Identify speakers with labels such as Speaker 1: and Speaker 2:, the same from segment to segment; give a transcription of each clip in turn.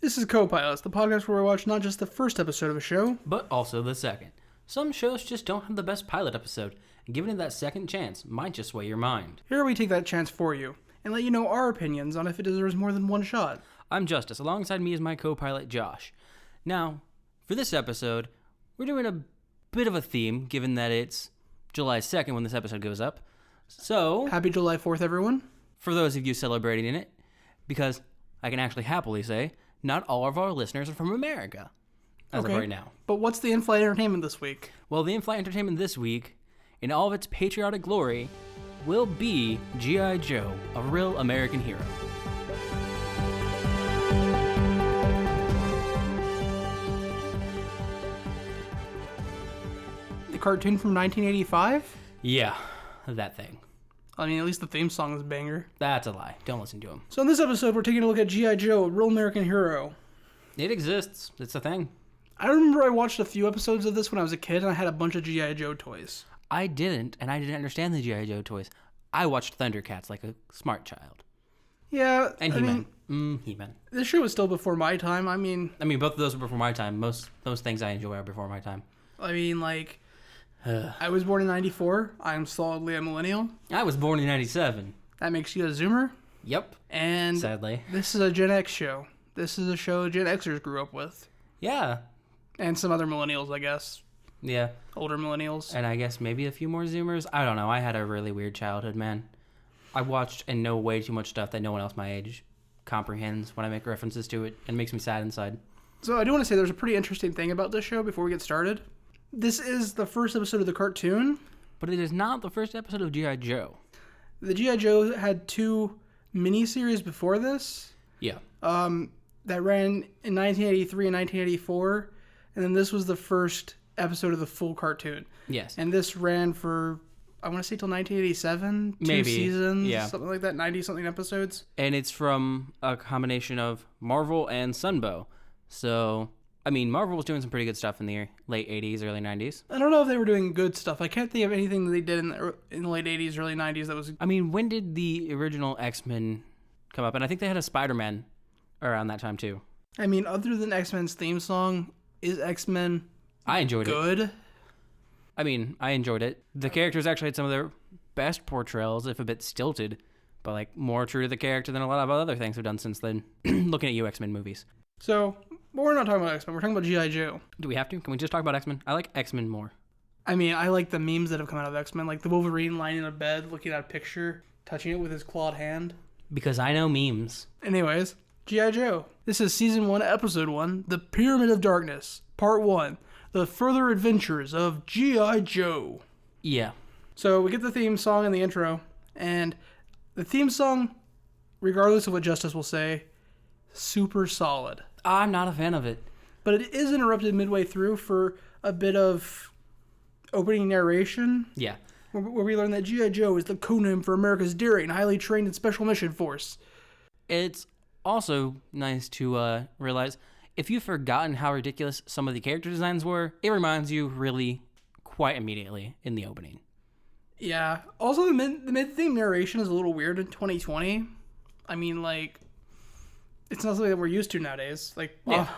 Speaker 1: This is Copilots, the podcast where we watch not just the first episode of a show,
Speaker 2: but also the second. Some shows just don't have the best pilot episode, and giving it that second chance might just sway your mind.
Speaker 1: Here we take that chance for you, and let you know our opinions on if it deserves more than one shot.
Speaker 2: I'm Justice, alongside me is my co-pilot Josh. Now, for this episode, we're doing a bit of a theme, given that it's July 2nd when this episode goes up. So,
Speaker 1: Happy July 4th, everyone.
Speaker 2: For those of you celebrating it, because I can actually happily say, not all of our listeners are from America, as of right now.
Speaker 1: But what's the in-flight entertainment this week?
Speaker 2: Well, the in-flight entertainment this week, in all of its patriotic glory, will be G.I. Joe, a real American hero.
Speaker 1: The cartoon from 1985?
Speaker 2: Yeah, that thing.
Speaker 1: I mean, at least the theme song is a banger.
Speaker 2: That's a lie. Don't listen to him.
Speaker 1: So in this episode, we're taking a look at G.I. Joe, a real American hero.
Speaker 2: It exists. It's a thing.
Speaker 1: I remember I watched a few episodes of this when I was a kid, and I had a bunch of G.I. Joe toys.
Speaker 2: I didn't, and I didn't understand the G.I. Joe toys. I watched Thundercats like a smart child.
Speaker 1: Yeah,
Speaker 2: And He-Man. He-Man.
Speaker 1: This show was still before my time. I mean,
Speaker 2: both of those were before my time. Most things I enjoy are before my time.
Speaker 1: I was born in 94. I'm solidly a millennial.
Speaker 2: I was born in 97.
Speaker 1: That makes you a Zoomer.
Speaker 2: Yep.
Speaker 1: And
Speaker 2: sadly,
Speaker 1: this is a Gen X show. This is a show Gen Xers grew up with.
Speaker 2: Yeah.
Speaker 1: And some other millennials, I guess.
Speaker 2: Yeah.
Speaker 1: Older millennials.
Speaker 2: And I guess maybe a few more Zoomers. I don't know. I had a really weird childhood, man. I watched and know way too much stuff that no one else my age comprehends when I make references to it, and it makes me sad inside.
Speaker 1: So I do want to say there's a pretty interesting thing about this show before we get started. This is the first episode of the cartoon.
Speaker 2: But it is not the first episode of G.I. Joe.
Speaker 1: The G.I. Joe had two miniseries before this.
Speaker 2: Yeah.
Speaker 1: That ran in 1983 and 1984. And then this was the first episode of the full cartoon.
Speaker 2: Yes.
Speaker 1: And this ran for, I want to say, till 1987.
Speaker 2: Maybe.
Speaker 1: 2 seasons.
Speaker 2: Yeah.
Speaker 1: Something like that. 90-something episodes.
Speaker 2: And it's from a combination of Marvel and Sunbow. So, I mean, Marvel was doing some pretty good stuff in the late 80s, early 90s.
Speaker 1: I don't know if they were doing good stuff. I can't think of anything that they did in the late 80s, early 90s that was...
Speaker 2: I mean, when did the original X-Men come up? And I think they had a Spider-Man around that time, too.
Speaker 1: I mean, other than X-Men's theme song, is X-Men
Speaker 2: I enjoyed
Speaker 1: good?
Speaker 2: it. I mean, I enjoyed it. The characters actually had some of their best portrayals, if a bit stilted, but like more true to the character than a lot of other things we've done since then. Looking at you, X-Men movies.
Speaker 1: So, but we're not talking about X-Men. We're talking about G.I. Joe.
Speaker 2: Do we have to? Can we just talk about X-Men? I like X-Men more.
Speaker 1: I mean, I like the memes that have come out of X-Men, like the Wolverine lying in a bed, looking at a picture, touching it with his clawed hand.
Speaker 2: Because I know memes.
Speaker 1: Anyways, G.I. Joe. This is Season 1, Episode 1, The Pyramid of Darkness, Part 1, The Further Adventures of G.I. Joe.
Speaker 2: Yeah.
Speaker 1: So we get the theme song in the intro, and the theme song, regardless of what Justice will say, super solid.
Speaker 2: I'm not a fan of it.
Speaker 1: But it is interrupted midway through for a bit of opening narration.
Speaker 2: Yeah.
Speaker 1: Where we learn that G.I. Joe is the codename for America's daring, highly trained and special mission force.
Speaker 2: It's also nice to realize, if you've forgotten how ridiculous some of the character designs were, it reminds you really quite immediately in the opening.
Speaker 1: Yeah. Also, the mid-theme narration is a little weird in 2020. I mean, like, it's not something that we're used to nowadays. Like,
Speaker 2: Yeah.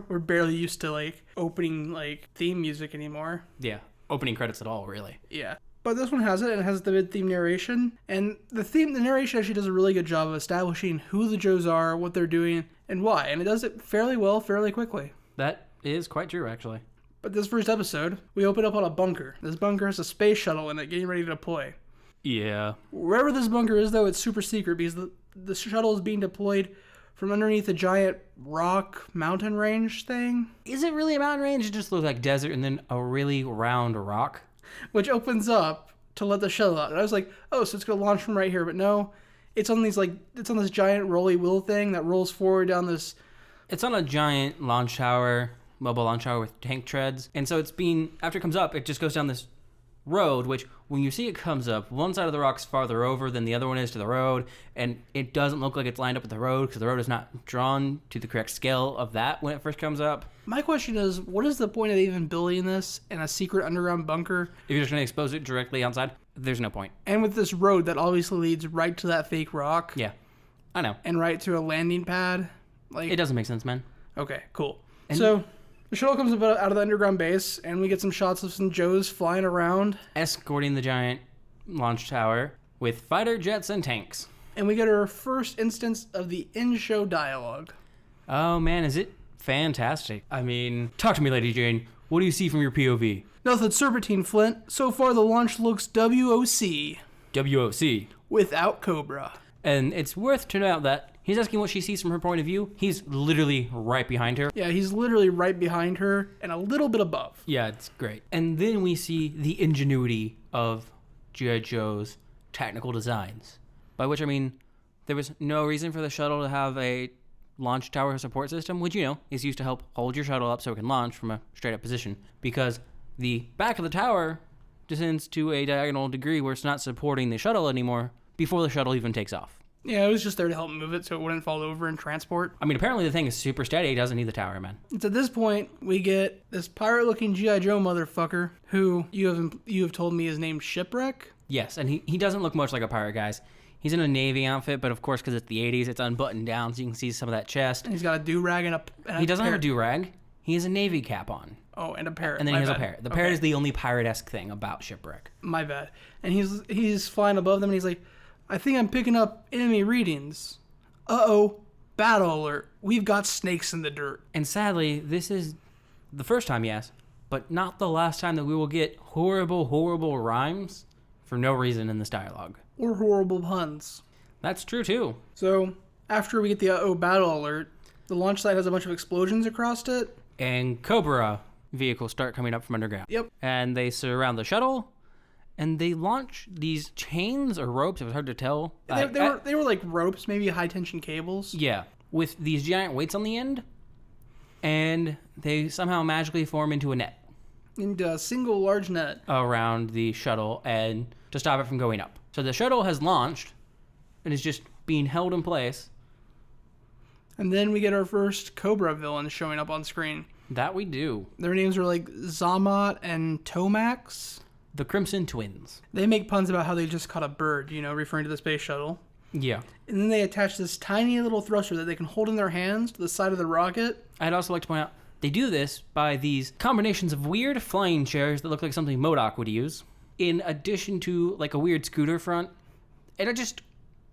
Speaker 1: we're barely used to, like, opening, like, theme music anymore.
Speaker 2: Yeah. Opening credits at all, really.
Speaker 1: Yeah. But this one has it, and it has the mid-theme narration. And the narration actually does a really good job of establishing who the Joes are, what they're doing, and why. And it does it fairly well, fairly quickly.
Speaker 2: That is quite true, actually.
Speaker 1: But this first episode, we open up on a bunker. This bunker has a space shuttle in it getting ready to deploy.
Speaker 2: Yeah.
Speaker 1: Wherever this bunker is, though, it's super secret because the shuttle is being deployed from underneath a giant rock mountain range thing.
Speaker 2: Is it really a mountain range? It just looks like desert and then a really round rock.
Speaker 1: Which opens up to let the shuttle out. And I was like, oh, so it's going to launch from right here. But no, it's on this giant rolly wheel thing that rolls forward down this.
Speaker 2: It's on a giant launch tower, mobile launch tower with tank treads. And so after it comes up, it just goes down this road, which when you see it comes up, one side of the rock's farther over than the other one is to the road, and it doesn't look like it's lined up with the road because the road is not drawn to the correct scale of that when it first comes up.
Speaker 1: My question is, what is the point of even building this in a secret underground bunker?
Speaker 2: If you're just going to expose it directly outside, there's no point.
Speaker 1: And with this road that obviously leads right to that fake rock.
Speaker 2: Yeah, I know.
Speaker 1: And right to a landing pad. Like,
Speaker 2: It doesn't make sense, man.
Speaker 1: Okay, cool.
Speaker 2: And
Speaker 1: so the shuttle comes up out of the underground base, and we get some shots of some Joes flying around.
Speaker 2: escorting the giant launch tower with fighter jets and tanks.
Speaker 1: And we get our first instance of the in-show dialogue.
Speaker 2: Oh man, is it fantastic. I mean, talk to me, Lady Jane. What do you see from your POV?
Speaker 1: Nothing serpentine, Flint. So far, the launch looks WOC.
Speaker 2: WOC.
Speaker 1: Without Cobra.
Speaker 2: And it's worth to note that he's asking what she sees from her point of view. He's literally right behind her.
Speaker 1: Yeah, he's literally right behind her and a little bit above.
Speaker 2: Yeah, it's great. And then we see the ingenuity of G.I. Joe's technical designs. By which I mean, there was no reason for the shuttle to have a launch tower support system, which, you know, is used to help hold your shuttle up so it can launch from a straight up position. Because the back of the tower descends to a diagonal degree where it's not supporting the shuttle anymore before the shuttle even takes off.
Speaker 1: Yeah, it was just there to help move it so it wouldn't fall over in transport.
Speaker 2: I mean, apparently the thing is super steady. It doesn't need the tower, man.
Speaker 1: It's at this point we get this pirate-looking G.I. Joe motherfucker who you have told me is named Shipwreck.
Speaker 2: Yes, and he doesn't look much like a pirate, guys. He's in a Navy outfit, but of course, because it's the 80s, it's unbuttoned down, so you can see some of that chest.
Speaker 1: And he's got a do-rag and a
Speaker 2: He doesn't have a
Speaker 1: parrot.
Speaker 2: do-rag. He has a Navy cap on.
Speaker 1: Oh, and a parrot.
Speaker 2: And then
Speaker 1: My
Speaker 2: he has
Speaker 1: bad.
Speaker 2: a parrot. The parrot is the only pirate-esque thing about Shipwreck.
Speaker 1: My bad. And he's flying above them, and he's like, I think I'm picking up enemy readings. Uh-oh. Battle alert. We've got snakes in the dirt.
Speaker 2: And sadly, this is the first time, yes, but not the last time that we will get horrible, horrible rhymes for no reason in this dialogue.
Speaker 1: Or horrible puns.
Speaker 2: That's true, too.
Speaker 1: So, after we get the uh-oh battle alert, the launch site has a bunch of explosions across it.
Speaker 2: And Cobra vehicles start coming up from underground.
Speaker 1: Yep.
Speaker 2: And they surround the shuttle, and they launch these chains or ropes. It was hard to tell.
Speaker 1: They were like ropes, maybe high-tension cables.
Speaker 2: Yeah, with these giant weights on the end, and they somehow magically form into a net
Speaker 1: Into a single large net.
Speaker 2: around the shuttle and to stop it from going up. So the shuttle has launched and is just being held in place.
Speaker 1: And then we get our first Cobra villains showing up on screen.
Speaker 2: That we do.
Speaker 1: Their names are like Zamat and Tomax.
Speaker 2: The Crimson Twins.
Speaker 1: They make puns about how they just caught a bird, referring to the space shuttle.
Speaker 2: Yeah.
Speaker 1: And then they attach this tiny little thruster that they can hold in their hands to the side of the rocket.
Speaker 2: I'd also like to point out, they do this by these combinations of weird flying chairs that look like something MODOK would use, in addition to like a weird scooter front. And it just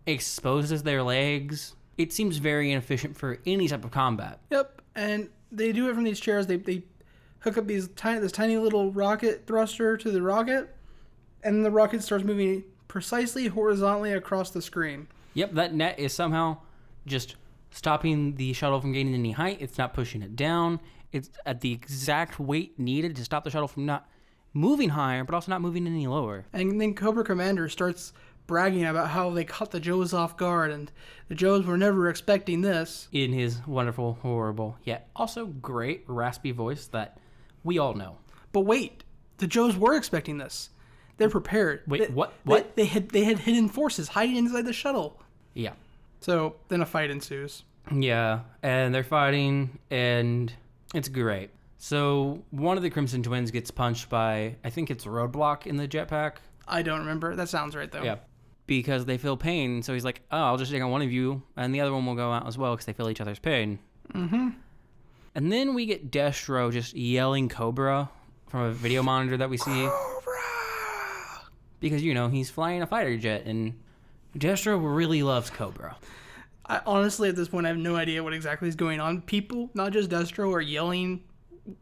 Speaker 2: exposes their legs. It seems very inefficient for any type of combat.
Speaker 1: Yep, and they do it from these chairs. They hook up this tiny little rocket thruster to the rocket, and the rocket starts moving precisely horizontally across the screen.
Speaker 2: Yep, that net is somehow just stopping the shuttle from gaining any height. It's not pushing it down. It's at the exact weight needed to stop the shuttle from not moving higher, but also not moving any lower.
Speaker 1: And then Cobra Commander starts bragging about how they caught the Joes off guard, and the Joes were never expecting this.
Speaker 2: In his wonderful, horrible, yet also great, raspy voice that we all know.
Speaker 1: But wait, the Joes were expecting this. They're prepared.
Speaker 2: Wait, what?
Speaker 1: They had hidden forces hiding inside the shuttle.
Speaker 2: Yeah.
Speaker 1: So then a fight ensues.
Speaker 2: Yeah, and they're fighting, and it's great. So one of the Crimson Twins gets punched by, I think it's Roadblock in the jetpack.
Speaker 1: I don't remember. That sounds right, though.
Speaker 2: Yeah. Because they feel pain, so he's like, oh, I'll just take on one of you, and the other one will go out as well because they feel each other's pain.
Speaker 1: Mm-hmm.
Speaker 2: And then we get Destro just yelling Cobra from a video monitor that we see.
Speaker 1: Cobra!
Speaker 2: Because, he's flying a fighter jet, and Destro really loves Cobra.
Speaker 1: I honestly, at this point, I have no idea what exactly is going on. People, not just Destro, are yelling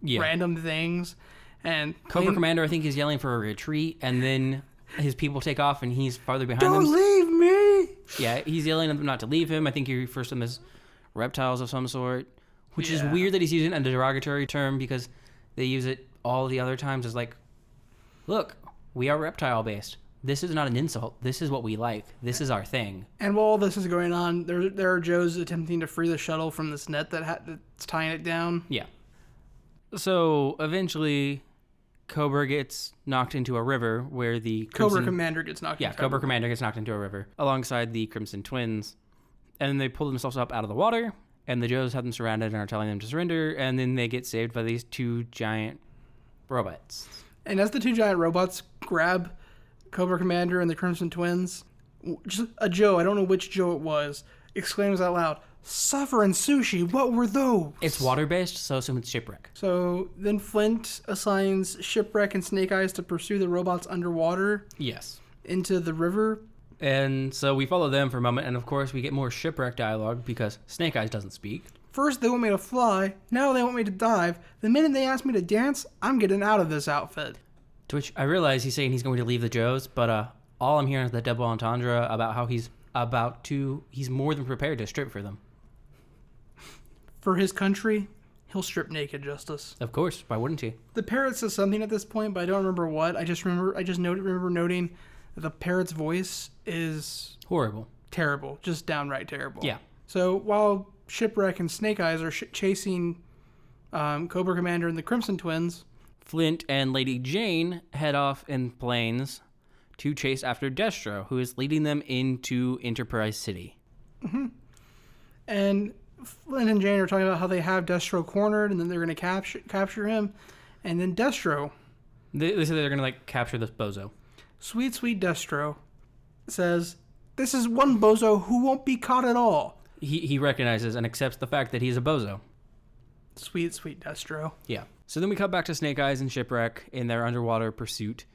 Speaker 1: random things. And
Speaker 2: Cobra Commander, I think, is yelling for a retreat, and then his people take off, and he's farther behind them.
Speaker 1: Don't leave me!
Speaker 2: Yeah, he's yelling at them not to leave him. I think he refers to them as reptiles of some sort, which is weird that he's using a derogatory term because they use it all the other times as like, look, we are reptile-based. This is not an insult. This is what we like. This is our thing.
Speaker 1: And while all this is going on, there are Joes attempting to free the shuttle from this net that's tying it down.
Speaker 2: Yeah. So eventually, Cobra gets knocked into a river where the
Speaker 1: Cobra Commander gets knocked into a
Speaker 2: Cobra
Speaker 1: river.
Speaker 2: Commander gets knocked into a river alongside the Crimson Twins. And then they pull themselves up out of the water, and the Joes have them surrounded and are telling them to surrender, and then they get saved by these two giant robots.
Speaker 1: And as the two giant robots grab Cobra Commander and the Crimson Twins, just a Joe, I don't know which Joe it was, exclaims out loud, Suffer and Sushi, what were those?
Speaker 2: It's water-based, so assume it's Shipwreck.
Speaker 1: So then Flint assigns Shipwreck and Snake Eyes to pursue the robots underwater
Speaker 2: Yes.
Speaker 1: into the river.
Speaker 2: And so we follow them for a moment, and of course we get more Shipwreck dialogue because Snake Eyes doesn't speak.
Speaker 1: First they want me to fly, now they want me to dive. The minute they ask me to dance, I'm getting out of this outfit.
Speaker 2: To which I realize he's saying he's going to leave the Joes, but all I'm hearing is the double entendre about how he's more than prepared to strip for them.
Speaker 1: For his country, he'll strip naked, Justice.
Speaker 2: Of course, why wouldn't he?
Speaker 1: The parrot says something at this point, but I don't remember what. I just remember noting that the parrot's voice is
Speaker 2: Horrible.
Speaker 1: terrible, just downright terrible.
Speaker 2: Yeah.
Speaker 1: So while Shipwreck and Snake Eyes are chasing Cobra Commander and the Crimson Twins,
Speaker 2: Flint and Lady Jane head off in planes to chase after Destro, who is leading them into Enterprise City.
Speaker 1: and Flint and Jane are talking about how they have Destro cornered, and then they're going to capture him. And then Destro,
Speaker 2: They say they're going to capture this bozo.
Speaker 1: sweet Destro, says, "This is one bozo who won't be caught at all."
Speaker 2: He recognizes and accepts the fact that he's a bozo.
Speaker 1: Sweet Destro.
Speaker 2: Yeah. So then we cut back to Snake Eyes and Shipwreck in their underwater pursuit,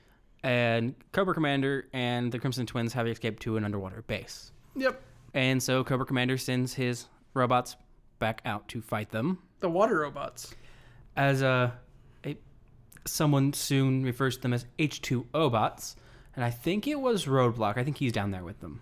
Speaker 2: and Cobra Commander and the Crimson Twins have escaped to an underwater base.
Speaker 1: Yep.
Speaker 2: And so Cobra Commander sends his robots back out to fight them.
Speaker 1: The water robots.
Speaker 2: As someone soon refers to them as H2O bots, and I think it was Roadblock. I think he's down there with them.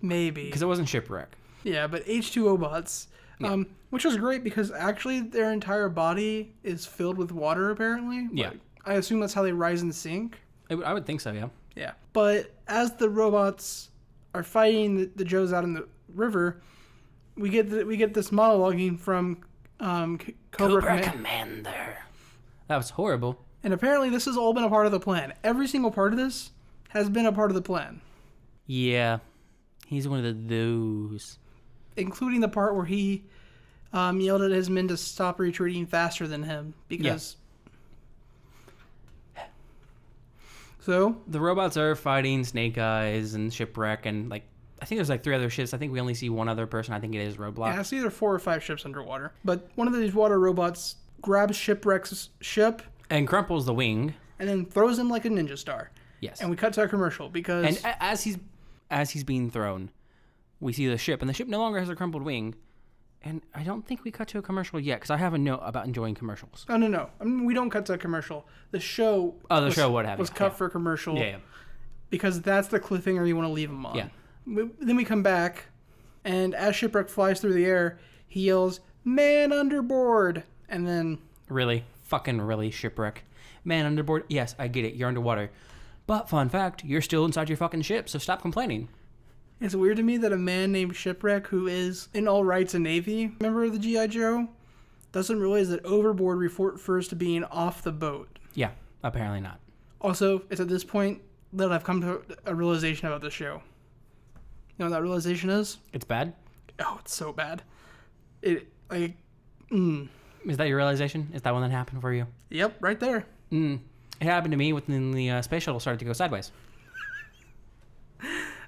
Speaker 1: Maybe.
Speaker 2: Because it wasn't Shipwreck.
Speaker 1: Yeah, but H2O bots.
Speaker 2: Yeah.
Speaker 1: Which was great because actually their entire body is filled with water, apparently.
Speaker 2: Yeah.
Speaker 1: Like, I assume that's how they rise and sink.
Speaker 2: I would think so, yeah.
Speaker 1: Yeah. But as the robots are fighting the Joes out in the river, we get this monologuing from Cobra
Speaker 2: Commander. That was horrible.
Speaker 1: And apparently this has all been a part of the plan. Every single part of this has been a part of the plan.
Speaker 2: Yeah. He's one of those.
Speaker 1: Including the part where he yelled at his men to stop retreating faster than him. Because... Yeah. So?
Speaker 2: The robots are fighting Snake Eyes and Shipwreck and, I think there's 3 other ships. I think we only see one other person. I think it is Roadblock.
Speaker 1: Yeah, I see there are 4 or 5 ships underwater. But one of these water robots grabs Shipwreck's ship...
Speaker 2: And crumples the wing.
Speaker 1: And then throws him like a ninja star.
Speaker 2: Yes.
Speaker 1: And we cut to a commercial because...
Speaker 2: And as he's being thrown, we see the ship. And the ship no longer has a crumpled wing. And I don't think we cut to a commercial yet, because I have a note about enjoying commercials.
Speaker 1: Oh, no. I mean, we don't cut to a commercial. The show... was cut for a commercial.
Speaker 2: Yeah.
Speaker 1: Because that's the cliffhanger you want to leave them on.
Speaker 2: Yeah.
Speaker 1: Then we come back, and as Shipwreck flies through the air, he yells, "Man underboard!" And then...
Speaker 2: Really? Fucking really, Shipwreck. Man underboard? Yes, I get it. You're underwater. But, fun fact, you're still inside your fucking ship, so stop complaining.
Speaker 1: It's weird to me that a man named Shipwreck, who is in all rights a Navy member of the G.I. Joe, doesn't realize that overboard refers to being off the boat.
Speaker 2: Yeah, apparently not.
Speaker 1: Also, it's at this point that I've come to a realization about the show. You know what that realization is?
Speaker 2: It's bad?
Speaker 1: Oh, it's so bad. Is
Speaker 2: that your realization? Is that one that happened for you?
Speaker 1: Yep, right there.
Speaker 2: It happened to me when the space shuttle started to go sideways.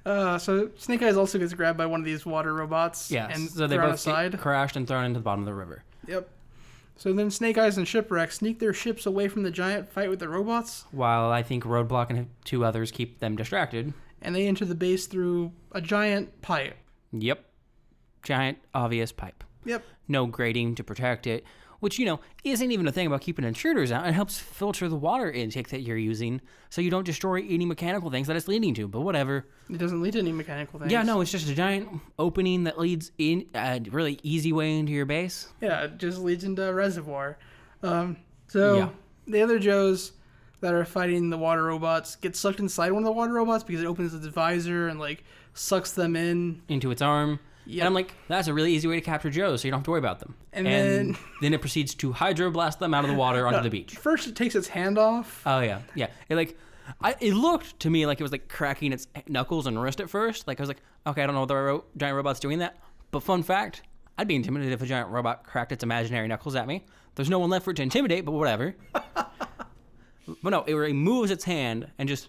Speaker 1: So Snake Eyes also gets grabbed by one of these water robots.
Speaker 2: Yeah,
Speaker 1: and
Speaker 2: so they
Speaker 1: thrown
Speaker 2: both
Speaker 1: aside.
Speaker 2: crashed and thrown into the bottom of the river.
Speaker 1: Yep. So then Snake Eyes and Shipwreck sneak their ships away from the giant fight with the robots.
Speaker 2: While I think Roadblock and 2 others keep them distracted.
Speaker 1: And they enter the base through a giant pipe.
Speaker 2: Yep. Giant, obvious pipe.
Speaker 1: Yep.
Speaker 2: No grating to protect it, which, isn't even a thing about keeping intruders out. It helps filter the water intake that you're using so you don't destroy any mechanical things that it's leading to, but whatever.
Speaker 1: It doesn't lead to any mechanical things.
Speaker 2: Yeah, no, it's just a giant opening that leads in a really easy way into your base.
Speaker 1: Yeah, it just leads into a reservoir. The other Joes that are fighting the water robots get sucked inside one of the water robots because it opens its visor and, sucks them in.
Speaker 2: Into its arm.
Speaker 1: Yep.
Speaker 2: And I'm like, that's a really easy way to capture Joes, so you don't have to worry about them.
Speaker 1: And then
Speaker 2: it proceeds to hydroblast them out of the water onto the beach.
Speaker 1: First, it takes its hand off.
Speaker 2: Oh, yeah. Yeah. It looked to me like it was, cracking its knuckles and wrist at first. I was like, okay, I don't know if the giant robot's doing that. But fun fact, I'd be intimidated if a giant robot cracked its imaginary knuckles at me. There's no one left for it to intimidate, but whatever. But no, it removes its hand and just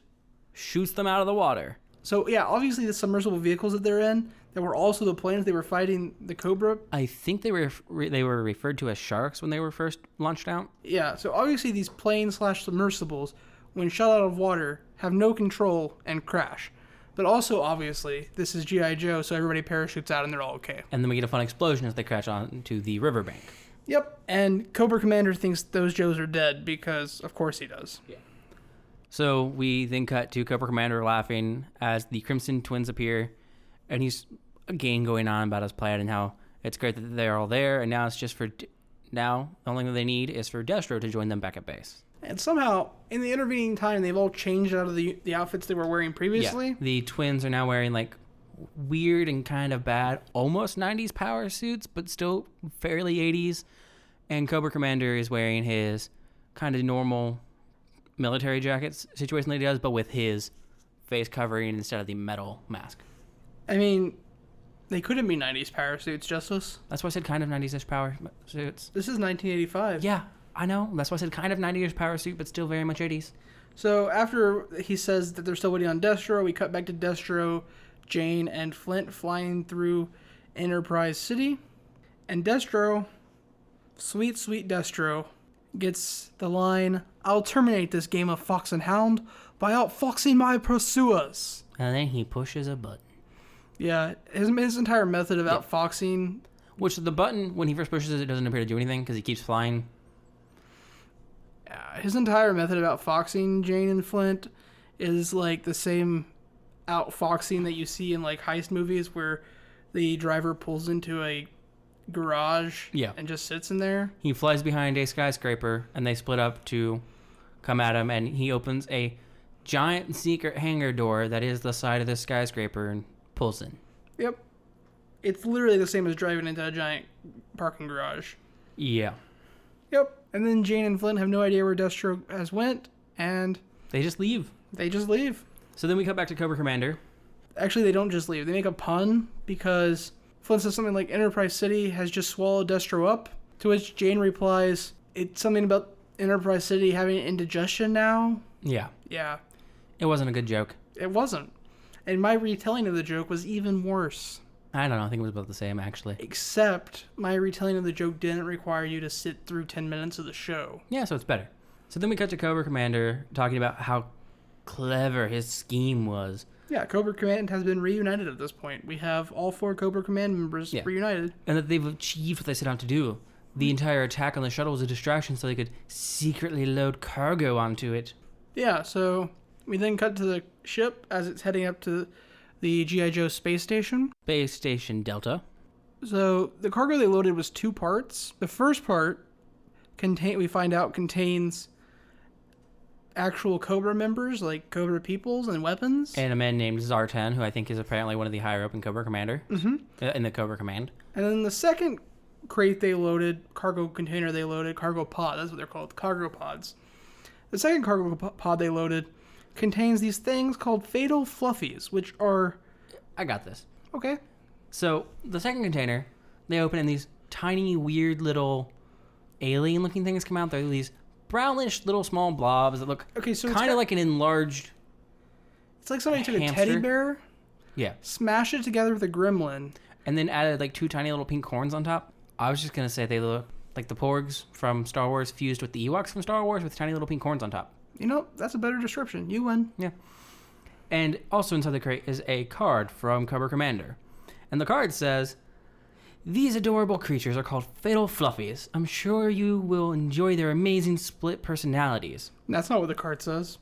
Speaker 2: shoots them out of the water.
Speaker 1: So, yeah, obviously the submersible vehicles that they're in, that were also the planes they were fighting the Cobra.
Speaker 2: I think they were referred to as sharks when they were first launched out.
Speaker 1: Yeah, so obviously these planes/submersibles, when shot out of water, have no control and crash. But also, obviously, this is G.I. Joe, so everybody parachutes out and they're all okay.
Speaker 2: And then we get a fun explosion as they crash onto the riverbank.
Speaker 1: Yep, and Cobra Commander thinks those Joes are dead because, of course, he does.
Speaker 2: Yeah. So we then cut to Cobra Commander laughing as the Crimson Twins appear, and he's again going on about his plan and how it's great that they're all there, and now it's just now the only thing they need is for Destro to join them back at base.
Speaker 1: And somehow, in the intervening time, they've all changed out of the outfits they were wearing previously.
Speaker 2: Yeah, the twins are now wearing like weird and kind of bad, almost 90s power suits, but still fairly 80s. And Cobra Commander is wearing his kind of normal military jackets situation that he does, but with his face covering instead of the metal mask.
Speaker 1: I mean, they couldn't be 90s power suits, Justice.
Speaker 2: That's why I said kind of 90s-ish power suits.
Speaker 1: This is 1985.
Speaker 2: Yeah, I know. That's why I said kind of 90s power suit, but still very much 80s.
Speaker 1: So after he says that they're still waiting on Destro, we cut back to Destro, Jane, and Flint flying through Enterprise City. And Destro, sweet Destro, gets the line, "I'll terminate this game of fox and hound by outfoxing my pursuers."
Speaker 2: And then he pushes a button.
Speaker 1: Yeah, his entire method of outfoxing...
Speaker 2: Which the button, when he first pushes it, doesn't appear to do anything because he keeps flying.
Speaker 1: His entire method of outfoxing Jane and Flint is like the same outfoxing that you see in like heist movies where the driver pulls into a garage and just sits in there.
Speaker 2: He flies behind a skyscraper and they split up to come at him, and he opens a giant secret hangar door that is the side of the skyscraper and pulls in.
Speaker 1: Yep. It's literally the same as driving into a giant parking garage.
Speaker 2: Yeah.
Speaker 1: Yep. And then Jane and Flint have no idea where Destro has went, and...
Speaker 2: They just leave.
Speaker 1: So
Speaker 2: then we cut back to Cobra Commander.
Speaker 1: Actually, they don't just leave. They make a pun because Flint says something like Enterprise City has just swallowed Destro up, to which Jane replies, it's something about Enterprise City having indigestion now.
Speaker 2: Yeah.
Speaker 1: Yeah.
Speaker 2: It wasn't a good joke.
Speaker 1: It wasn't. And my retelling of the joke was even worse.
Speaker 2: I don't know. I think it was about the same, actually.
Speaker 1: Except my retelling of the joke didn't require you to sit through 10 minutes of the show.
Speaker 2: Yeah, so it's better. So then we cut to Cobra Commander talking about how clever his scheme was.
Speaker 1: Yeah, Cobra Command has been reunited at this point. We have all 4 Cobra Command members reunited.
Speaker 2: And that they've achieved what they set out to do. The entire attack on the shuttle was a distraction so they could secretly load cargo onto it.
Speaker 1: Yeah, so we then cut to the ship as it's heading up to the G.I. Joe space station.
Speaker 2: Space Station Delta.
Speaker 1: So the cargo they loaded was 2 parts. The first part, we find out, contains actual Cobra members, like Cobra peoples and weapons.
Speaker 2: And a man named Zartan, who I think is apparently one of the higher up in Cobra Commander. In the Cobra Command.
Speaker 1: And then the second crate they loaded, cargo container they loaded, cargo pod, that's what they're called, cargo pods. The second cargo pod they loaded contains these things called fatal fluffies, which are...
Speaker 2: I got this.
Speaker 1: Okay.
Speaker 2: So, the second container, they open and these tiny, weird little alien-looking things come out. They're these brownish little small blobs that look kind of like an enlarged...
Speaker 1: It's like somebody took a
Speaker 2: hamster.
Speaker 1: teddy bear, smashed it together with a gremlin,
Speaker 2: and then added like 2 tiny little pink horns on top. I was just going to say they look like the Porgs from Star Wars fused with the Ewoks from Star Wars with tiny little pink horns on top.
Speaker 1: You know, that's a better description. You win.
Speaker 2: Yeah. And also inside the crate is a card from Cobra Commander. And the card says, "These adorable creatures are called Fatal Fluffies. I'm sure you will enjoy their amazing split personalities."
Speaker 1: That's not what the card says.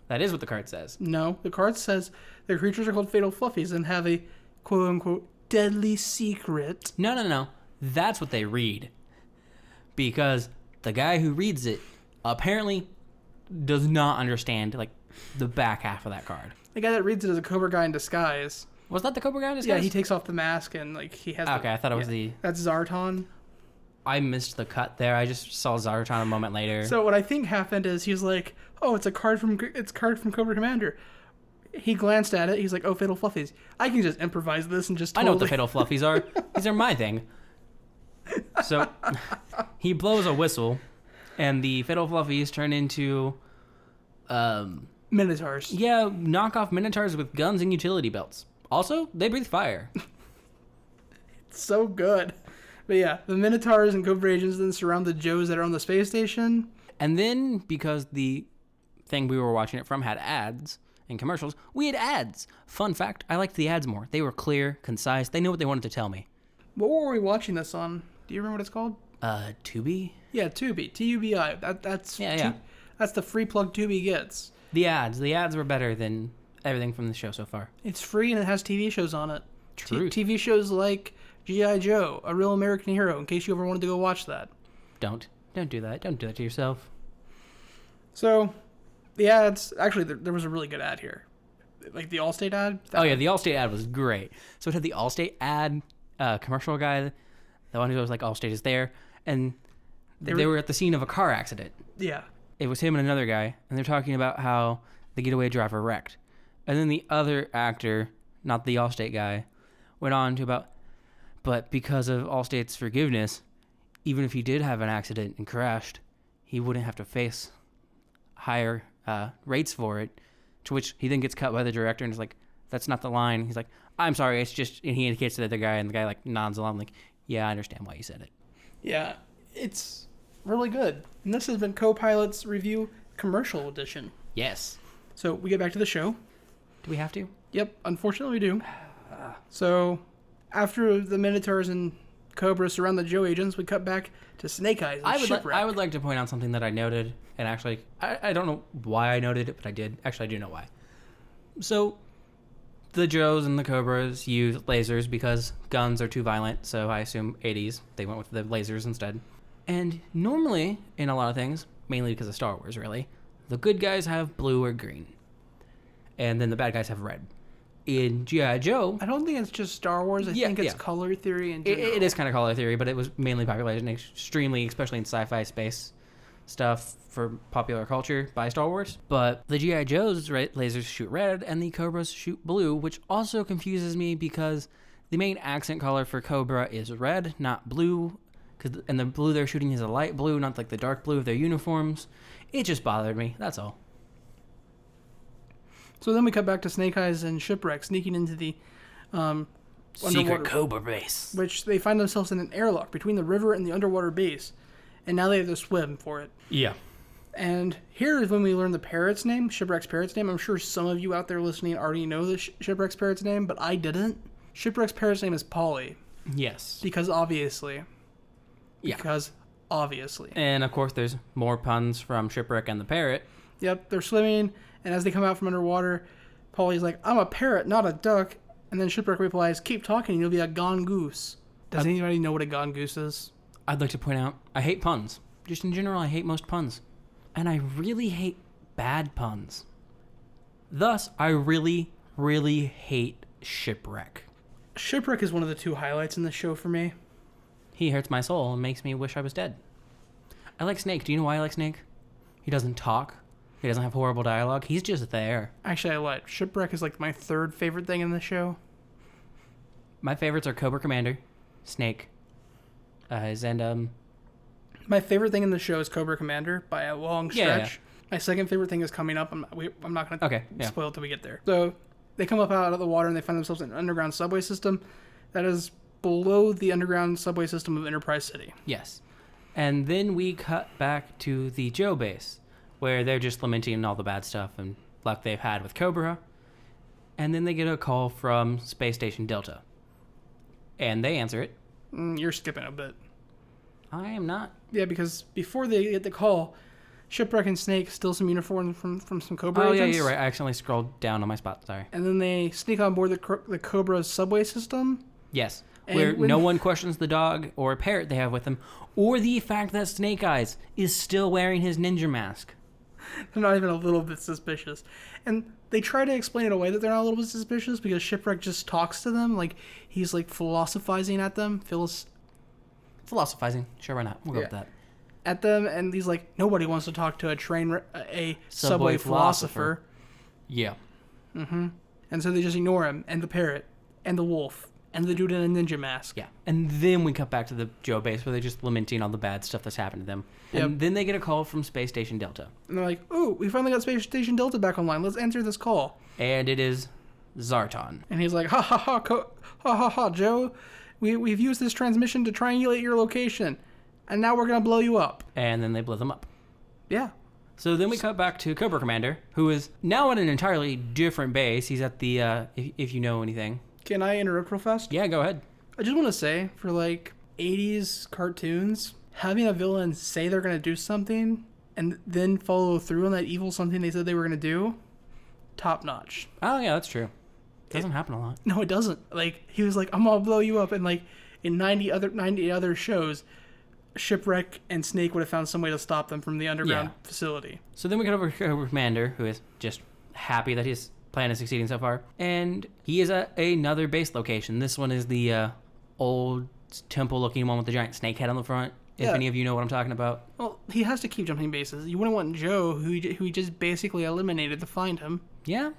Speaker 2: That is what the card says.
Speaker 1: No, the card says the creatures are called Fatal Fluffies and have a quote-unquote deadly secret.
Speaker 2: No. That's what they read. Because the guy who reads it apparently does not understand like the back half of that card.
Speaker 1: The guy that reads it is a Cobra guy in disguise.
Speaker 2: Was that the Cobra guy in disguise?
Speaker 1: Yeah, he takes off the mask and like he has.
Speaker 2: Okay, I thought it was the.
Speaker 1: That's Zartan.
Speaker 2: I missed the cut there. I just saw Zartan a moment later.
Speaker 1: So what I think happened is he's like, "Oh, it's a card from Cobra Commander." He glanced at it. He's like, "Oh, Fatal Fluffies. I can just improvise this and just." Totally...
Speaker 2: I know what the Fatal Fluffies are. These are my thing. So he blows a whistle, and the Fatal Fluffies turn into
Speaker 1: Minotaurs.
Speaker 2: Yeah, knockoff Minotaurs with guns and utility belts. Also, they breathe fire.
Speaker 1: so good. But yeah, the Minotaurs and Cobra agents then surround the Joes that are on the space station.
Speaker 2: And then, because the thing we were watching it from had ads and commercials, we had ads. Fun fact, I liked the ads more. They were clear, concise. They knew what they wanted to tell me.
Speaker 1: What were we watching this on? Do you remember what it's called?
Speaker 2: Tubi?
Speaker 1: Yeah, Tubi. Tubi. That's that's the free plug Tubi gets.
Speaker 2: The ads were better than everything from the show so far.
Speaker 1: It's free and it has TV shows on it.
Speaker 2: True.
Speaker 1: TV shows like G.I. Joe, A Real American Hero, in case you ever wanted to go watch that.
Speaker 2: Don't do that. Don't do that to yourself.
Speaker 1: So, the ads, actually, there was a really good ad here. Like the Allstate ad.
Speaker 2: The Allstate ad was great. So it had the Allstate ad commercial guy, the one who was like, Allstate is there, and they were at the scene of a car accident.
Speaker 1: Yeah.
Speaker 2: It was him and another guy, and they're talking about how the getaway driver wrecked. And then the other actor, not the Allstate guy, went on to about, but because of Allstate's forgiveness, even if he did have an accident and crashed, he wouldn't have to face higher rates for it. To which he then gets cut by the director and is like, that's not the line. He's like, I'm sorry, it's just, and he indicates to the other guy, and the guy like nods along like, yeah, I understand why you said it.
Speaker 1: Yeah, it's really good. And this has been Copilots Review Commercial Edition.
Speaker 2: Yes.
Speaker 1: So we get back to the show.
Speaker 2: Do we have to?
Speaker 1: Yep, unfortunately we do. So after the Minotaurs and Cobra surround the Joe agents, we cut back to Snake Eyes and Shipwreck.
Speaker 2: I would like to point out something that I noted, and actually, I don't know why I noted it, but I did. Actually, I do know why. So, the Joes and the Cobras use lasers because guns are too violent, so I assume 80s, they went with the lasers instead. And normally, in a lot of things, mainly because of Star Wars, really, the good guys have blue or green. And then the bad guys have red. In G.I. Joe...
Speaker 1: I don't think it's just Star Wars. I think it's color theory. And
Speaker 2: it is kind of color theory, but it was mainly populated extremely, especially in sci-fi space stuff for popular culture by Star Wars. But the G.I. Joe's lasers shoot red, and the Cobras shoot blue, which also confuses me because the main accent color for Cobra is red, not blue. And the blue they're shooting is a light blue, not like the dark blue of their uniforms. It just bothered me, that's all.
Speaker 1: So then we cut back to Snake Eyes and Shipwreck sneaking into the
Speaker 2: secret Cobra base,
Speaker 1: which they find themselves in an airlock between the river and the underwater base, and now they have to swim for it.
Speaker 2: Yeah.
Speaker 1: And here is when we learn the parrot's name, Shipwreck's parrot's name. I'm sure some of you out there listening already know the Shipwreck's parrot's name, but I didn't. Shipwreck's parrot's name is Polly.
Speaker 2: Yes.
Speaker 1: Because obviously.
Speaker 2: Yeah.
Speaker 1: Because obviously.
Speaker 2: And of course there's more puns from Shipwreck and the parrot.
Speaker 1: Yep, they're swimming, and as they come out from underwater, Polly's like, I'm a parrot, not a duck. And then Shipwreck replies, keep talking and you'll be a gone goose. Does anybody know what a gone goose is?
Speaker 2: I'd like to point out, I hate puns. Just in general, I hate most puns. And I really hate bad puns. Thus, I really, really hate Shipwreck.
Speaker 1: Shipwreck is one of the two highlights in the show for me.
Speaker 2: He hurts my soul and makes me wish I was dead. I like Snake. Do you know why I like Snake? He doesn't talk. He doesn't have horrible dialogue. He's just there.
Speaker 1: Actually, I lied. Shipwreck is like my third favorite thing in the show.
Speaker 2: My favorites are Cobra Commander, Snake, and
Speaker 1: my favorite thing in the show is Cobra Commander by a long stretch.
Speaker 2: Yeah.
Speaker 1: My second favorite thing is coming up. I'm not going to spoil it till we get there. So they come up out of the water and they find themselves in an underground subway system that is below the underground subway system of Enterprise City.
Speaker 2: Yes. And then we cut back to the Joe base, where they're just lamenting all the bad stuff and luck they've had with Cobra. And then they get a call from Space Station Delta. And they answer it.
Speaker 1: You're skipping a bit.
Speaker 2: I am not.
Speaker 1: Yeah, because before they get the call, Shipwreck and Snake steal some uniforms from some Cobra agents.
Speaker 2: Oh, yeah, you're right. I accidentally scrolled down on my spot. Sorry.
Speaker 1: And then they sneak on board the Cobra's subway system.
Speaker 2: Yes. Where no one questions the dog or parrot they have with them, or the fact that Snake Eyes is still wearing his ninja mask.
Speaker 1: They're not even a little bit suspicious. And they try to explain it away that they're not a little bit suspicious because Shipwreck just talks to them. Like, he's like philosophizing at them.
Speaker 2: Philosophizing. Sure, why not? We'll go with that.
Speaker 1: At them, and he's like, nobody wants to talk to a subway philosopher.
Speaker 2: Yeah.
Speaker 1: Mm-hmm. And so they just ignore him, and the parrot, and the wolf, and the dude in a ninja mask.
Speaker 2: Yeah. And then we cut back to the Joe base where they're just lamenting all the bad stuff that's happened to them. And then they get a call from Space Station Delta.
Speaker 1: And they're like, ooh, we finally got Space Station Delta back online. Let's answer this call.
Speaker 2: And it is Zartan.
Speaker 1: And he's like, ha ha ha, ha ha ha, Joe. we've used this transmission to triangulate your location, and now we're going to blow you up.
Speaker 2: And then they blow them up.
Speaker 1: Yeah.
Speaker 2: So then we cut back to Cobra Commander, who is now at an entirely different base. He's at the, if you know anything.
Speaker 1: Can I interrupt real fast?
Speaker 2: Yeah, go ahead.
Speaker 1: I just want to say, for like 80s cartoons, having a villain say they're going to do something and then follow through on that evil something they said they were going to do, top notch.
Speaker 2: Oh, yeah, that's true. Doesn't happen a lot.
Speaker 1: No, it doesn't. Like, he was like, I'm going to blow you up. And like, in 90 other shows, Shipwreck and Snake would have found some way to stop them from the underground facility.
Speaker 2: So then we got over to Cobra Commander, who is just happy that his plan is succeeding so far. And he is at another base location. This one is the old temple-looking one with the giant snake head on the front, if any of you know what I'm talking about.
Speaker 1: Well, he has to keep jumping bases. You wouldn't want Joe, who he just basically eliminated, to find him.
Speaker 2: Yeah.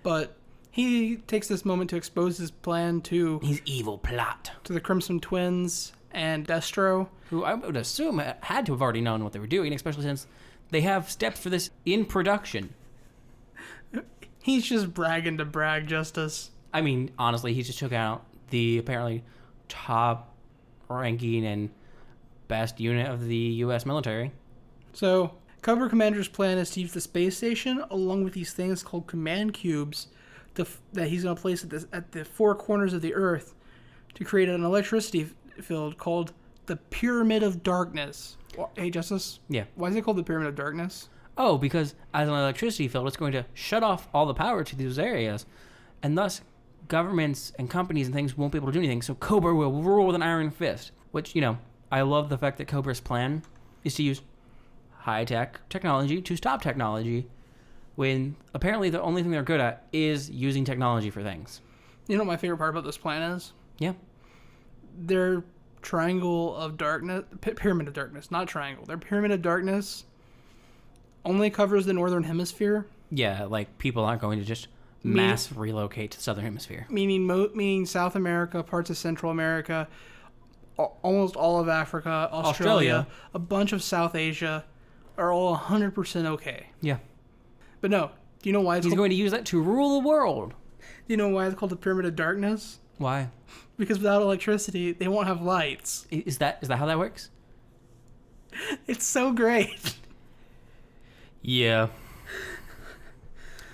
Speaker 1: But he takes this moment to expose his plan to...
Speaker 2: His evil plot.
Speaker 1: To the Crimson Twins and Destro.
Speaker 2: Who I would assume had to have already known what they were doing, especially since they have steps for this in production.
Speaker 1: He's just bragging to brag, Justice.
Speaker 2: I mean, honestly, he just took out the apparently top ranking and best unit of the U.S. military.
Speaker 1: So, Cobra Commander's plan is to use the space station along with these things called command cubes that he's going to place at the four corners of the Earth to create an electricity field called the Pyramid of Darkness. Hey, Justice?
Speaker 2: Yeah.
Speaker 1: Why is it called the Pyramid of Darkness?
Speaker 2: Oh, because as an electricity field, it's going to shut off all the power to those areas, and thus governments and companies and things won't be able to do anything, so Cobra will rule with an iron fist. Which, you know, I love the fact that Cobra's plan is to use high-tech technology to stop technology, when apparently the only thing they're good at is using technology for things.
Speaker 1: You know what my favorite part about this plan is?
Speaker 2: Yeah.
Speaker 1: Their triangle of darkness, pyramid of darkness, not triangle. Their pyramid of darkness only covers the northern hemisphere.
Speaker 2: Yeah, like people aren't going to just mass relocate to the southern hemisphere.
Speaker 1: Meaning South America, parts of Central America, almost all of Africa, Australia, a bunch of South Asia are all 100% okay.
Speaker 2: Yeah.
Speaker 1: But no, do you know why
Speaker 2: he's going to use that to rule the world?
Speaker 1: Do you know why it's called the Pyramid of Darkness?
Speaker 2: Why?
Speaker 1: Because without electricity, they won't have lights.
Speaker 2: Is that how that works?
Speaker 1: It's so great.
Speaker 2: Yeah.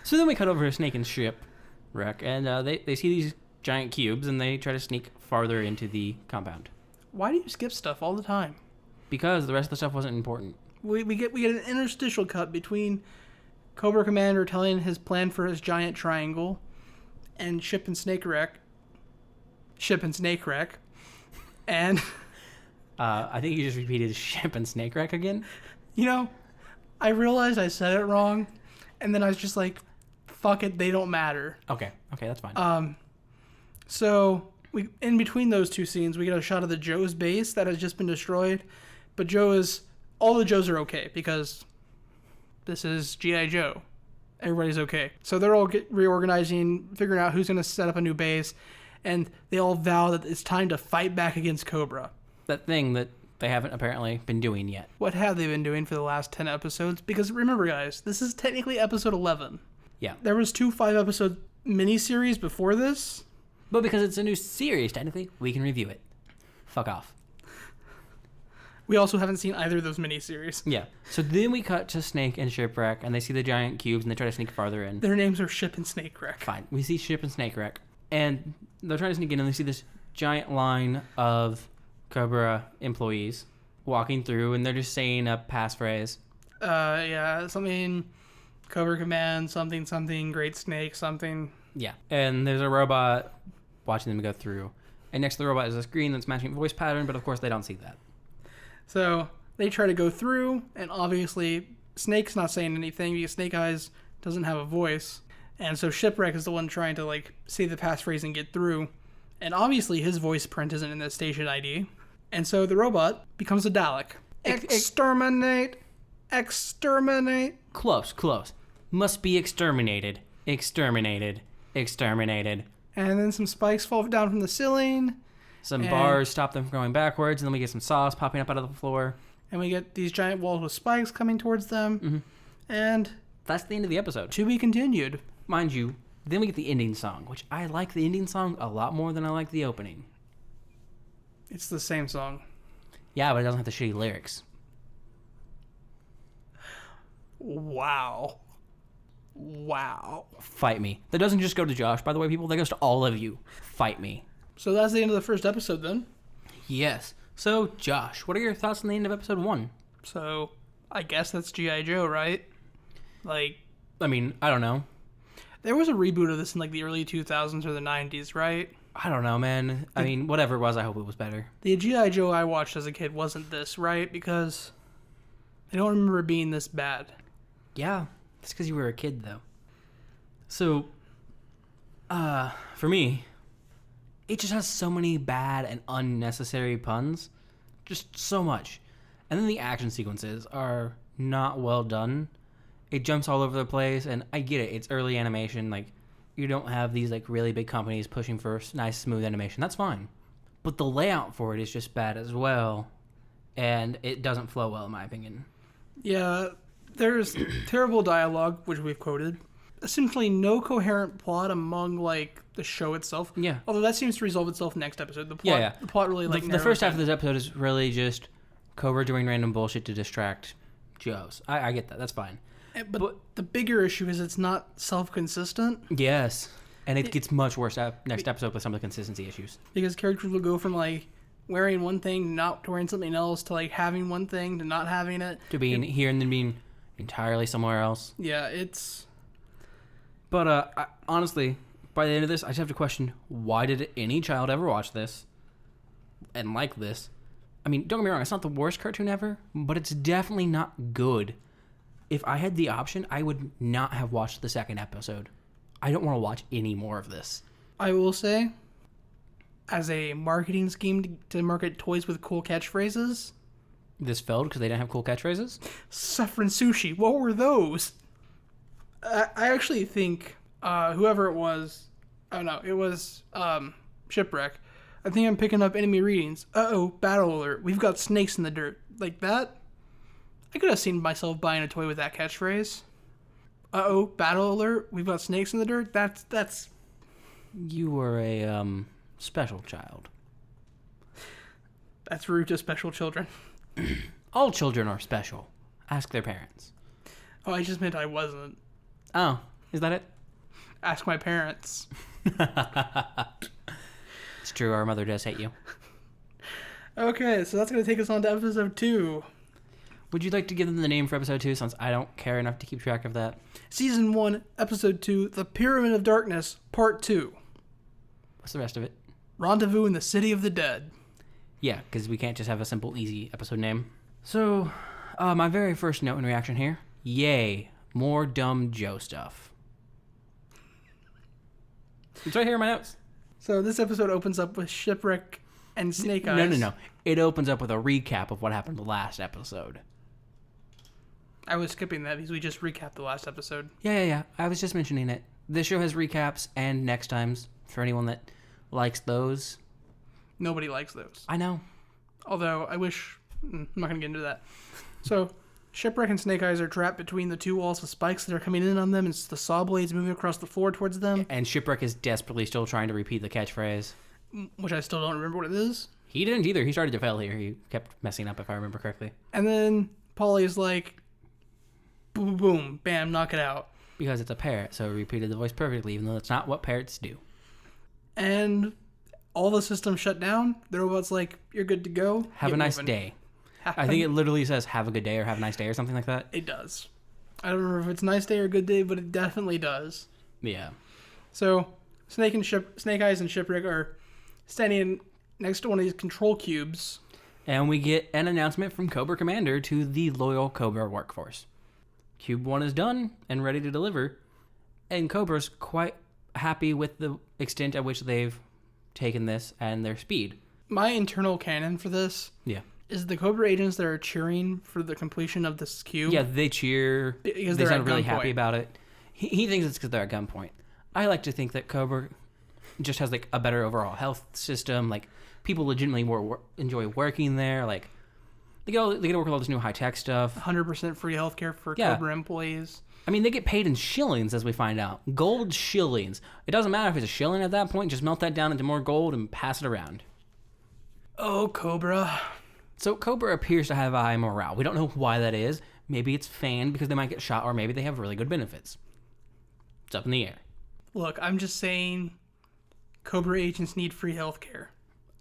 Speaker 2: So then we cut over to Snake and Shipwreck, and they see these giant cubes, and they try to sneak farther into the compound.
Speaker 1: Why do you skip stuff all the time?
Speaker 2: Because the rest of the stuff wasn't important.
Speaker 1: We get an interstitial cut between Cobra Commander telling his plan for his giant triangle and Ship and Snake Wreck. And
Speaker 2: I think you just repeated Ship and Snake Wreck again.
Speaker 1: You know, I realized I said it wrong, and then I was just like, fuck it, they don't matter.
Speaker 2: Okay, that's fine.
Speaker 1: So in between those two scenes, we get a shot of the Joe's base that has just been destroyed, but all the Joes are okay because this is G.I. Joe. Everybody's okay. So they're all reorganizing, figuring out who's going to set up a new base, and they all vow that it's time to fight back against Cobra.
Speaker 2: That thing that they haven't apparently been doing yet.
Speaker 1: What have they been doing for the last 10 episodes? Because remember, guys, this is technically episode 11.
Speaker 2: Yeah.
Speaker 1: There was 2 5-episode miniseries before this.
Speaker 2: But because it's a new series, technically, we can review it. Fuck off.
Speaker 1: We also haven't seen either of those miniseries.
Speaker 2: Yeah. So then we cut to Snake and Shipwreck, and they see the giant cubes, and they try to sneak farther in.
Speaker 1: Their names are Ship and Snake Wreck.
Speaker 2: Fine. We see Ship and Snake Wreck, and they're trying to sneak in, and they see this giant line of Cobra employees walking through, and they're just saying a passphrase.
Speaker 1: Something Cobra Command, something, Great Snake, something.
Speaker 2: Yeah. And there's a robot watching them go through. And next to the robot is a screen that's matching voice pattern, but of course they don't see that.
Speaker 1: So they try to go through, and obviously Snake's not saying anything because Snake Eyes doesn't have a voice. And so Shipwreck is the one trying to say the passphrase and get through. And obviously his voice print isn't in the station ID. And so the robot becomes a Dalek. Exterminate.
Speaker 2: Close. Must be exterminated. Exterminated.
Speaker 1: And then some spikes fall down from the ceiling.
Speaker 2: Some bars stop them from going backwards, and then we get some saws popping up out of the floor.
Speaker 1: And we get these giant walls with spikes coming towards them.
Speaker 2: Mm-hmm.
Speaker 1: And
Speaker 2: that's the end of the episode.
Speaker 1: To be continued.
Speaker 2: Mind you, then we get the ending song, which I like the ending song a lot more than I like the opening.
Speaker 1: It's the same song.
Speaker 2: Yeah, but it doesn't have the shitty lyrics.
Speaker 1: Wow.
Speaker 2: Fight me. That doesn't just go to Josh, by the way, people. That goes to all of you. Fight me.
Speaker 1: So that's the end of the first episode, then?
Speaker 2: Yes. So, Josh, what are your thoughts on the end of episode 1?
Speaker 1: So, I guess that's G.I. Joe, right? Like...
Speaker 2: I mean, I don't know.
Speaker 1: There was a reboot of this in, like, the early 2000s or the 90s, right?
Speaker 2: I don't know, man. I mean, whatever it was, I hope it was better.
Speaker 1: The G.I. Joe I watched as a kid wasn't this, right? Because I don't remember it being this bad.
Speaker 2: Yeah. It's because you were a kid, though. So, for me, it just has so many bad and unnecessary puns. Just so much. And then the action sequences are not well done. It jumps all over the place, and I get it. It's early animation. Like, you don't have these, like, really big companies pushing for nice, smooth animation. That's fine. But the layout for it is just bad as well. And it doesn't flow well, in my opinion.
Speaker 1: Yeah, there's terrible dialogue, which we've quoted. Essentially no coherent plot among, like, the show itself.
Speaker 2: Yeah.
Speaker 1: Although that seems to resolve itself next episode. The plot, The plot really, like,
Speaker 2: the first half of this episode is really just Cobra doing random bullshit to distract Joes. I get that. That's fine.
Speaker 1: But the bigger issue is it's not self-consistent.
Speaker 2: Yes. And it gets much worse next episode with some of the consistency issues.
Speaker 1: Because characters will go from, like, wearing one thing, not wearing something else, to, like, having one thing, to not having it.
Speaker 2: To being here and then being entirely somewhere else.
Speaker 1: Yeah, it's...
Speaker 2: But, honestly, by the end of this, I just have to question, why did any child ever watch this and like this? I mean, don't get me wrong, it's not the worst cartoon ever, but it's definitely not good. If I had the option, I would not have watched the second episode. I don't want to watch any more of this.
Speaker 1: I will say, as a marketing scheme to market toys with cool catchphrases...
Speaker 2: This failed because they didn't have cool catchphrases?
Speaker 1: Suffering sushi, what were those? I actually think whoever it was... Oh no, it was Shipwreck. I think I'm picking up enemy readings. Uh-oh, battle alert. We've got snakes in the dirt. Like that? I could have seen myself buying a toy with that catchphrase. Uh-oh, battle alert. We've got snakes in the dirt. That's...
Speaker 2: You were a, special child.
Speaker 1: That's rude to special children.
Speaker 2: All children are special. Ask their parents.
Speaker 1: Oh, I just meant I wasn't.
Speaker 2: Oh, is that it?
Speaker 1: Ask my parents.
Speaker 2: It's true, our mother does hate you.
Speaker 1: Okay, so that's going to take us on to episode 2.
Speaker 2: Would you like to give them the name for episode 2, since I don't care enough to keep track of that?
Speaker 1: Season 1, episode 2, The Pyramid of Darkness, part 2.
Speaker 2: What's the rest of it?
Speaker 1: Rendezvous in the City of the Dead.
Speaker 2: Yeah, because we can't just have a simple, easy episode name. So, my very first note and reaction here. Yay, more dumb Joe stuff. It's right here in my notes.
Speaker 1: So this episode opens up with Shipwreck and Snake Eyes.
Speaker 2: No. It opens up with a recap of what happened last episode.
Speaker 1: I was skipping that because we just recapped the last episode.
Speaker 2: Yeah. I was just mentioning it. This show has recaps and next times for anyone that likes those.
Speaker 1: Nobody likes those.
Speaker 2: I know.
Speaker 1: Although, I wish... I'm not going to get into that. So, Shipwreck and Snake Eyes are trapped between the two walls of spikes that are coming in on them. It's the saw blades moving across the floor towards them.
Speaker 2: And Shipwreck is desperately still trying to repeat the catchphrase.
Speaker 1: Which I still don't remember what it is.
Speaker 2: He didn't either. He started to fail here. He kept messing up, if I remember correctly.
Speaker 1: And then Polly's like, boom, boom, bam, knock it out.
Speaker 2: Because it's a parrot, so it repeated the voice perfectly, even though that's not what parrots do.
Speaker 1: And all the systems shut down. The robot's like, you're good to go.
Speaker 2: Have a nice day. I think it literally says, have a good day or have a nice day or something like that.
Speaker 1: It does. I don't remember if it's nice day or good day, but it definitely does.
Speaker 2: Yeah.
Speaker 1: So, Snake Eyes and Shipwreck are standing next to one of these control cubes.
Speaker 2: And we get an announcement from Cobra Commander to the loyal Cobra workforce. Cube 1 is done and ready to deliver. And Cobra's quite happy with the extent at which they've taken this and their speed.
Speaker 1: My internal canon for this is the Cobra agents that are cheering for the completion of this cube.
Speaker 2: Yeah, they cheer.
Speaker 1: Because
Speaker 2: they
Speaker 1: they're
Speaker 2: sound really
Speaker 1: gunpoint.
Speaker 2: happy about it. He thinks it's because they're at gunpoint. I like to think that Cobra just has like a better overall health system. Like people legitimately enjoy working there. Like they get to work with all this new high tech stuff.
Speaker 1: 100% free healthcare for Cobra employees.
Speaker 2: I mean, they get paid in shillings, as we find out. Gold shillings. It doesn't matter if it's a shilling at that point. Just melt that down into more gold and pass it around.
Speaker 1: Oh, Cobra.
Speaker 2: So Cobra appears to have a high morale. We don't know why that is. Maybe it's fanned because they might get shot, or maybe they have really good benefits. It's up in the air.
Speaker 1: Look, I'm just saying Cobra agents need free healthcare.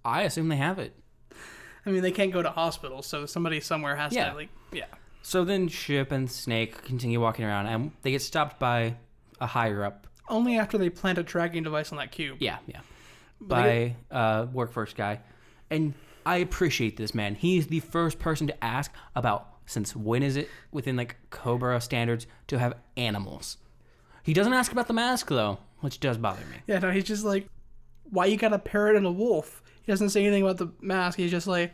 Speaker 2: I assume they have it.
Speaker 1: I mean, they can't go to hospitals, so somebody somewhere has to, yeah.
Speaker 2: So then Ship and Snake continue walking around, and they get stopped by a higher-up.
Speaker 1: Only after they plant a tracking device on that cube.
Speaker 2: Yeah. By a work-first guy. And I appreciate this, man. He's the first person to ask about, since when is it within, like, Cobra standards to have animals? He doesn't ask about the mask, though, which does bother me.
Speaker 1: Yeah, no, he's just like, why you got a parrot and a wolf? He doesn't say anything about the mask. He's just like,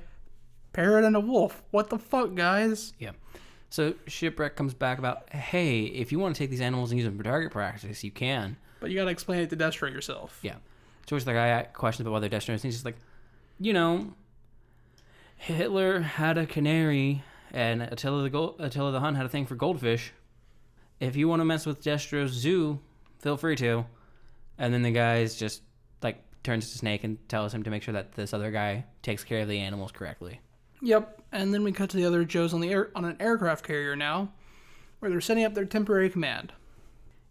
Speaker 1: parrot and a wolf. What the fuck, guys?
Speaker 2: Yeah. So Shipwreck comes back about, hey, if you want to take these animals and use them for target practice, you can.
Speaker 1: But you got to explain it to Destro yourself.
Speaker 2: Yeah. So it's like, I questions about whether Destro is. He's just like, Hitler had a canary, and Attila the Hun had a thing for goldfish. If you want to mess with Destro's zoo, feel free to. And then the guy's just, like, turns to Snake and tells him to make sure that this other guy takes care of the animals correctly.
Speaker 1: Yep. And then we cut to the other Joes on an aircraft carrier now, where they're setting up their temporary command.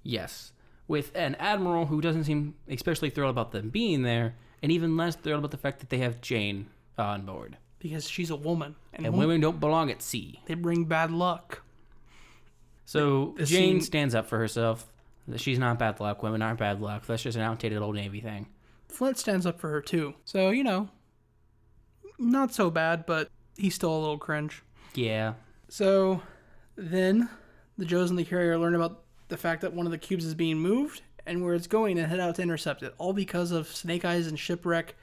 Speaker 2: Yes. With an admiral who doesn't seem especially thrilled about them being there, and even less thrilled about the fact that they have Jane on board.
Speaker 1: Because she's a woman.
Speaker 2: And women don't belong at sea.
Speaker 1: They bring bad luck.
Speaker 2: So Jane stands up for herself. She's not bad luck. Women aren't bad luck. That's just an outdated old Navy thing.
Speaker 1: Flint stands up for her, too. So, not so bad, but he's still a little cringe.
Speaker 2: Yeah.
Speaker 1: So then the Joes in the carrier learn about the fact that one of the cubes is being moved and where it's going and head out to intercept it. All because of Snake Eyes and Shipwreck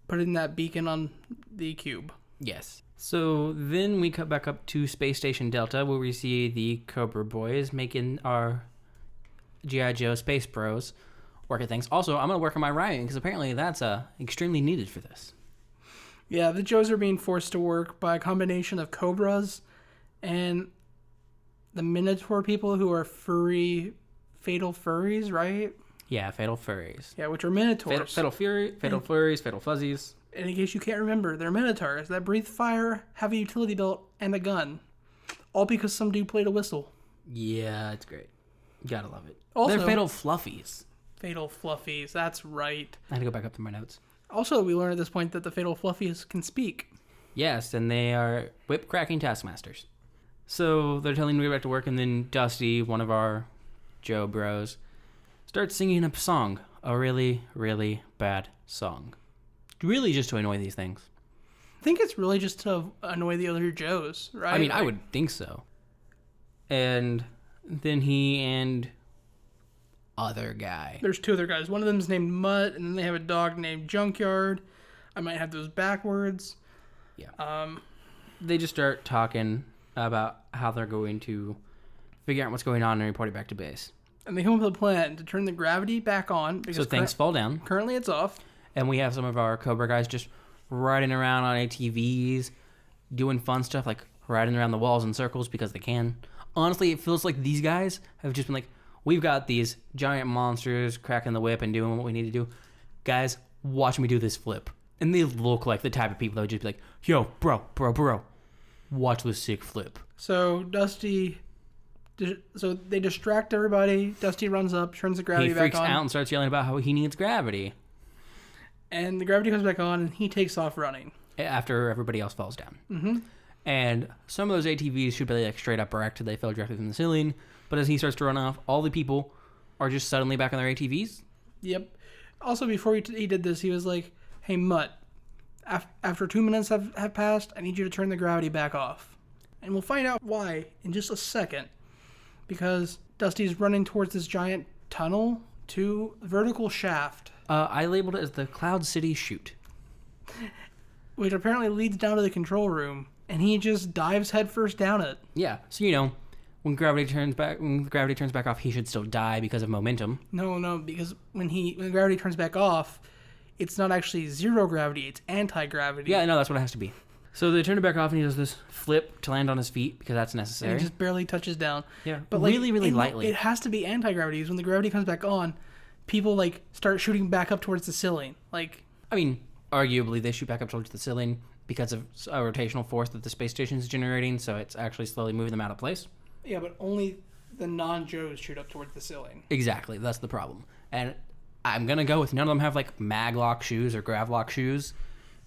Speaker 1: putting that beacon on the cube.
Speaker 2: Yes. So then we cut back up to Space Station Delta, where we see the Cobra boys making our G.I. Joe Space Bros work at things. Also, I'm going to work on my rhyming, because apparently that's extremely needed for this.
Speaker 1: Yeah, the Joes are being forced to work by a combination of Cobras and the Minotaur people who are fatal furries, right?
Speaker 2: Yeah, fatal furries.
Speaker 1: Yeah, which are Minotaurs.
Speaker 2: Fatal furries, fatal fuzzies.
Speaker 1: And in case you can't remember, they're Minotaurs that breathe fire, have a utility belt, and a gun. All because some dude played a whistle.
Speaker 2: Yeah, it's great. You gotta love it.
Speaker 1: Also,
Speaker 2: they're fatal fluffies.
Speaker 1: Fatal fluffies, that's right.
Speaker 2: I had to go back up to my notes.
Speaker 1: Also, we learn at this point that the fatal fluffies can speak.
Speaker 2: Yes, and they are whip-cracking taskmasters. So they're telling me to go back to work, and then Dusty, one of our Joe bros, starts singing a song. A really, really bad song. Really just to annoy these things.
Speaker 1: I think it's really just to annoy the other Joes, right?
Speaker 2: I mean, I would think so. And then he and other guy.
Speaker 1: There's two other guys. One of them is named Mutt, and then they have a dog named Junkyard. I might have those backwards.
Speaker 2: Yeah. They just start talking about how they're going to figure out what's going on and report it back to base.
Speaker 1: And they come up with a plan to turn the gravity back on.
Speaker 2: So things fall down.
Speaker 1: Currently it's off.
Speaker 2: And we have some of our Cobra guys just riding around on ATVs, doing fun stuff like riding around the walls in circles because they can. Honestly, it feels like these guys have just been like, we've got these giant monsters cracking the whip and doing what we need to do. Guys, watch me do this flip. And they look like the type of people that would just be like, yo, bro, watch this sick flip.
Speaker 1: So they distract everybody. Dusty runs up, turns the gravity back on.
Speaker 2: He freaks out and starts yelling about how he needs gravity.
Speaker 1: And the gravity comes back on, and he takes off running.
Speaker 2: After everybody else falls down.
Speaker 1: Mm-hmm.
Speaker 2: And some of those ATVs should be like straight up wrecked. They fell directly from the ceiling. But as he starts to run off, all the people are just suddenly back on their ATVs.
Speaker 1: Yep. Also, before he did this, he was like, hey, Mutt, after 2 minutes have passed, I need you to turn the gravity back off. And we'll find out why in just a second. Because Dusty's running towards this giant tunnel to vertical shaft.
Speaker 2: I labeled it as the Cloud City Chute.
Speaker 1: Which apparently leads down to the control room. And he just dives headfirst down it.
Speaker 2: Yeah, so when gravity turns back off, he should still die because of momentum.
Speaker 1: No, because when gravity turns back off, it's not actually zero gravity, it's anti-gravity.
Speaker 2: Yeah, no, that's what it has to be. So they turn it back off and he does this flip to land on his feet because that's necessary.
Speaker 1: And he just barely touches down.
Speaker 2: Yeah, but really, really lightly.
Speaker 1: It has to be anti-gravity because when the gravity comes back on, people start shooting back up towards the ceiling.
Speaker 2: I mean, arguably they shoot back up towards the ceiling because of a rotational force that the space station is generating, so it's actually slowly moving them out of place.
Speaker 1: Yeah, but only the non-Joes shoot up towards the ceiling.
Speaker 2: Exactly, that's the problem. And I'm going to go with none of them have like mag-lock shoes or grav-lock shoes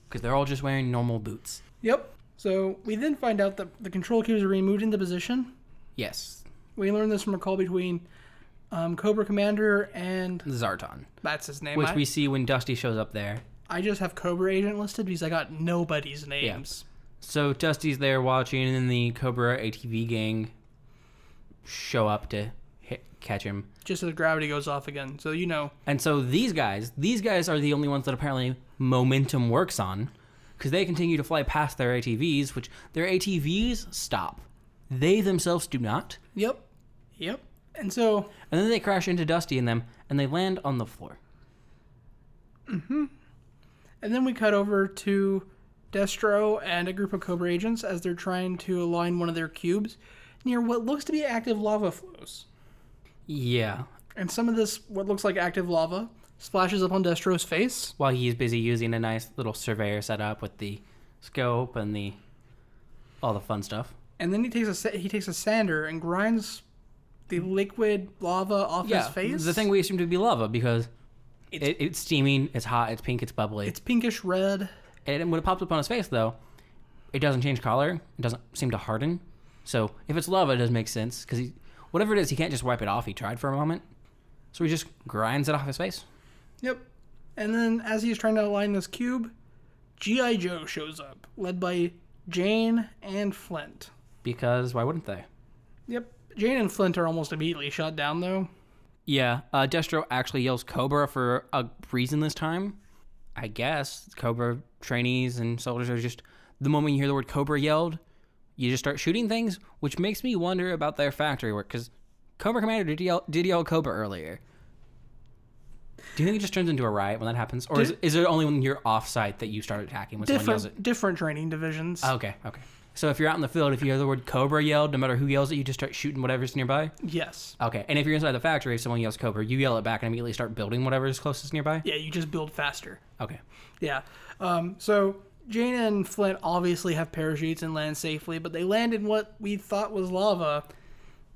Speaker 2: because they're all just wearing normal boots.
Speaker 1: Yep. So we then find out that the control cubes are being moved into position.
Speaker 2: Yes.
Speaker 1: We learned this from a call between Cobra Commander and...
Speaker 2: Zartan.
Speaker 1: That's his name.
Speaker 2: Which we see when Dusty shows up there.
Speaker 1: I just have Cobra Agent listed because I got nobody's names.
Speaker 2: Yeah. So Dusty's there watching, and then the Cobra ATV gang show up to catch him.
Speaker 1: Just as gravity goes off again, so you know.
Speaker 2: And so these guys are the only ones that apparently momentum works on, because they continue to fly past their ATVs, which their ATVs stop. They themselves do not.
Speaker 1: Yep. And
Speaker 2: then they crash into Dusty and them, and they land on the floor.
Speaker 1: Mm-hmm. And then we cut over to Destro and a group of Cobra agents as they're trying to align one of their cubes near what looks to be active lava flows.
Speaker 2: Yeah.
Speaker 1: And some of this, what looks like active lava, splashes up on Destro's face.
Speaker 2: While he's busy using a nice little surveyor setup with the scope and all the fun stuff.
Speaker 1: And then he takes a sander and grinds the liquid lava off his face.
Speaker 2: The thing we assumed to be lava because it's steaming, it's hot, it's pink, it's bubbly.
Speaker 1: It's pinkish red.
Speaker 2: And when it pops up on his face, though, it doesn't change color. It doesn't seem to harden. So if it's lava, it does make sense. Because whatever it is, he can't just wipe it off. He tried for a moment. So he just grinds it off his face.
Speaker 1: Yep. And then as he's trying to align this cube, G.I. Joe shows up, led by Jane and Flint.
Speaker 2: Because why wouldn't they?
Speaker 1: Yep. Jane and Flint are almost immediately shot down, though.
Speaker 2: Yeah. Destro actually yells Cobra for a reason this time. I guess Cobra trainees and soldiers are just... The moment you hear the word Cobra yelled, you just start shooting things, which makes me wonder about their factory work, because Cobra Commander did yell Cobra earlier. Do you think it just turns into a riot when that happens? Or is it only when you're off-site that you start attacking when someone yells it?
Speaker 1: Different training divisions.
Speaker 2: Okay. So if you're out in the field, if you hear the word Cobra yelled, no matter who yells it, you just start shooting whatever's nearby?
Speaker 1: Yes.
Speaker 2: Okay. And if you're inside the factory, if someone yells Cobra, you yell it back and immediately start building whatever's closest nearby?
Speaker 1: Yeah, you just build faster.
Speaker 2: Okay.
Speaker 1: Yeah. So Jane and Flint obviously have parachutes and land safely, but they land in what we thought was lava.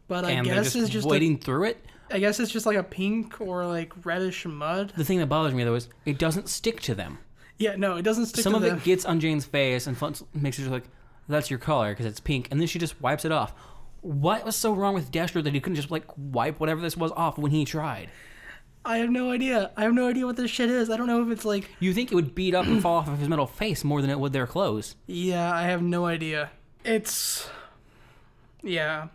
Speaker 1: But I guess it's just
Speaker 2: wading through it?
Speaker 1: I guess it's just like a pink or like reddish mud.
Speaker 2: The thing that bothers me, though, is it doesn't stick to them.
Speaker 1: Yeah, no, it doesn't stick to them.
Speaker 2: Some of it gets on Jane's face, and Flint makes her just like, that's your color because it's pink, and then she just wipes it off. What was so wrong with Destro that he couldn't just like wipe whatever this was off when he tried?
Speaker 1: I have no idea. I have no idea what this shit is. I don't know if it's like...
Speaker 2: You think it would beat up and fall off of his metal face more than it would their clothes.
Speaker 1: Yeah, I have no idea. It's... Yeah.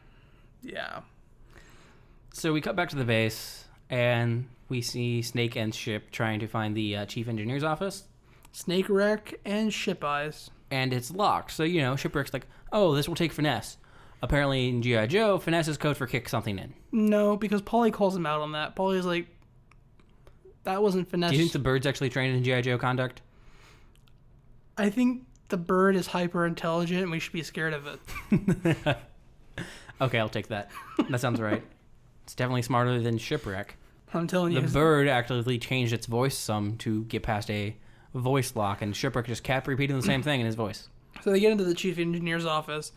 Speaker 2: So we cut back to the base, and we see Snake and Ship trying to find the chief engineer's office.
Speaker 1: Snake Wreck and Ship Eyes.
Speaker 2: And it's locked. So, Shipwreck's like, oh, this will take finesse. Apparently in G.I. Joe, finesse is code for kick something in.
Speaker 1: No, because Paulie calls him out on that. Paulie's like, that wasn't finesse.
Speaker 2: Do you think the bird's actually trained in G.I. Joe conduct?
Speaker 1: I think the bird is hyper intelligent and we should be scared of it.
Speaker 2: Okay, I'll take that. That sounds right. It's definitely smarter than Shipwreck.
Speaker 1: I'm telling you.
Speaker 2: The bird actively changed its voice some to get past a voice lock, and Shipwreck just kept repeating the same thing in his voice.
Speaker 1: So they get into the chief engineer's office,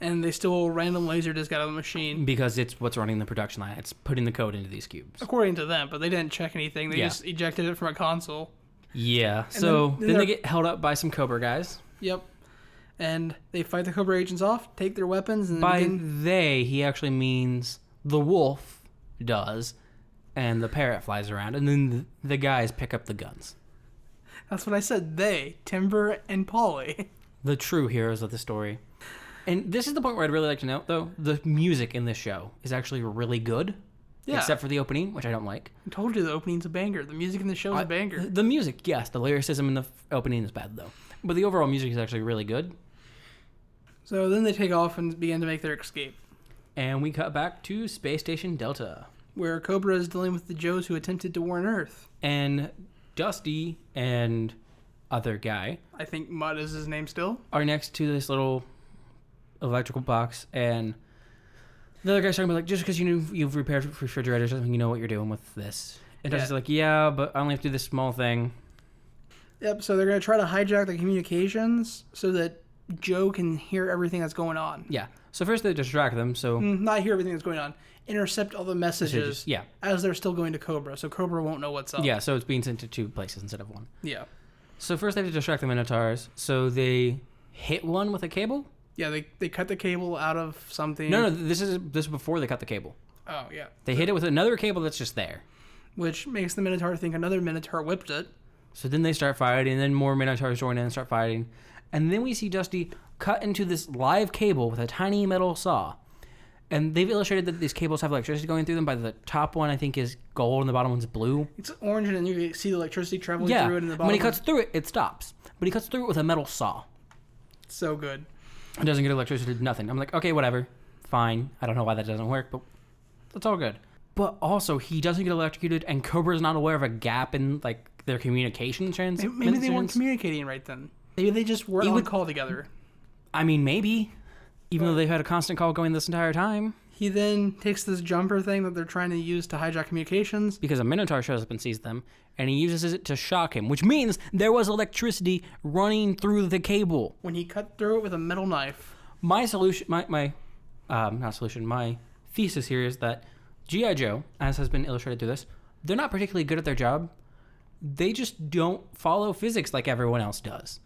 Speaker 1: and they steal a random laser disc out of the machine.
Speaker 2: Because it's what's running the production line. It's putting the code into these cubes.
Speaker 1: According to them, but they didn't check anything. They just ejected it from a console.
Speaker 2: Yeah. So then they get held up by some Cobra guys.
Speaker 1: Yep. And they fight the Cobra agents off, take their weapons, and
Speaker 2: by they, he actually means the wolf does, and the parrot flies around, and then the guys pick up the guns.
Speaker 1: That's what I said. They, Timber and Paulie.
Speaker 2: The true heroes of the story. And this is the point where I'd really like to note, though, the music in this show is actually really good. Yeah. Except for the opening, which I don't like.
Speaker 1: I told you the opening's a banger. The music in the show is a banger.
Speaker 2: The music, yes. The lyricism in the opening is bad, though. But the overall music is actually really good.
Speaker 1: So then they take off and begin to make their escape.
Speaker 2: And we cut back to Space Station Delta,
Speaker 1: where Cobra is dealing with the Joes who attempted to warn Earth.
Speaker 2: And Dusty and other guy,
Speaker 1: I think Mutt is his name still,
Speaker 2: are next to this little electrical box, and the other guy's talking about, like, just because you've repaired refrigerators doesn't mean you know what you're doing with this. And Dusty's like, yeah, but I only have to do this small thing.
Speaker 1: Yep, so they're going to try to hijack the communications so that Joe can hear everything that's going on.
Speaker 2: Yeah. So first they distract them, so...
Speaker 1: Not hear everything that's going on. Intercept all the messages
Speaker 2: Yeah.
Speaker 1: as they're still going to Cobra, so Cobra won't know what's up.
Speaker 2: Yeah, so it's being sent to 2 places instead of 1.
Speaker 1: Yeah.
Speaker 2: So first they have to distract the Minotaurs, so they hit one with a cable?
Speaker 1: Yeah, they cut the cable out of something.
Speaker 2: No, this is before they cut the cable.
Speaker 1: Oh, yeah.
Speaker 2: They hit it with another cable that's just there.
Speaker 1: Which makes the Minotaur think another Minotaur whipped it.
Speaker 2: So then they start fighting, and then more Minotaurs join in and start fighting. And then we see Dusty cut into this live cable with a tiny metal saw. And they've illustrated that these cables have electricity going through them. By the top one, I think, is gold, and the bottom one's blue.
Speaker 1: It's orange, and then you can see the electricity traveling through it in the bottom.
Speaker 2: When he cuts through it, it stops. But he cuts through it with a metal saw.
Speaker 1: So good.
Speaker 2: It doesn't get electricity to nothing. I'm like, okay, whatever. Fine. I don't know why that doesn't work, but that's all good. But also, he doesn't get electrocuted, and Cobra's not aware of a gap in, like, their communication transmissions.
Speaker 1: Maybe they weren't communicating right then. Maybe they just weren't on call together.
Speaker 2: I mean, maybe. Even though they've had a constant call going this entire time.
Speaker 1: He then takes this jumper thing that they're trying to use to hijack communications.
Speaker 2: Because a Minotaur shows up and sees them, and he uses it to shock him, which means there was electricity running through the cable.
Speaker 1: When he cut through it with a metal knife.
Speaker 2: My thesis here is that G.I. Joe, as has been illustrated through this, they're not particularly good at their job. They just don't follow physics like everyone else does.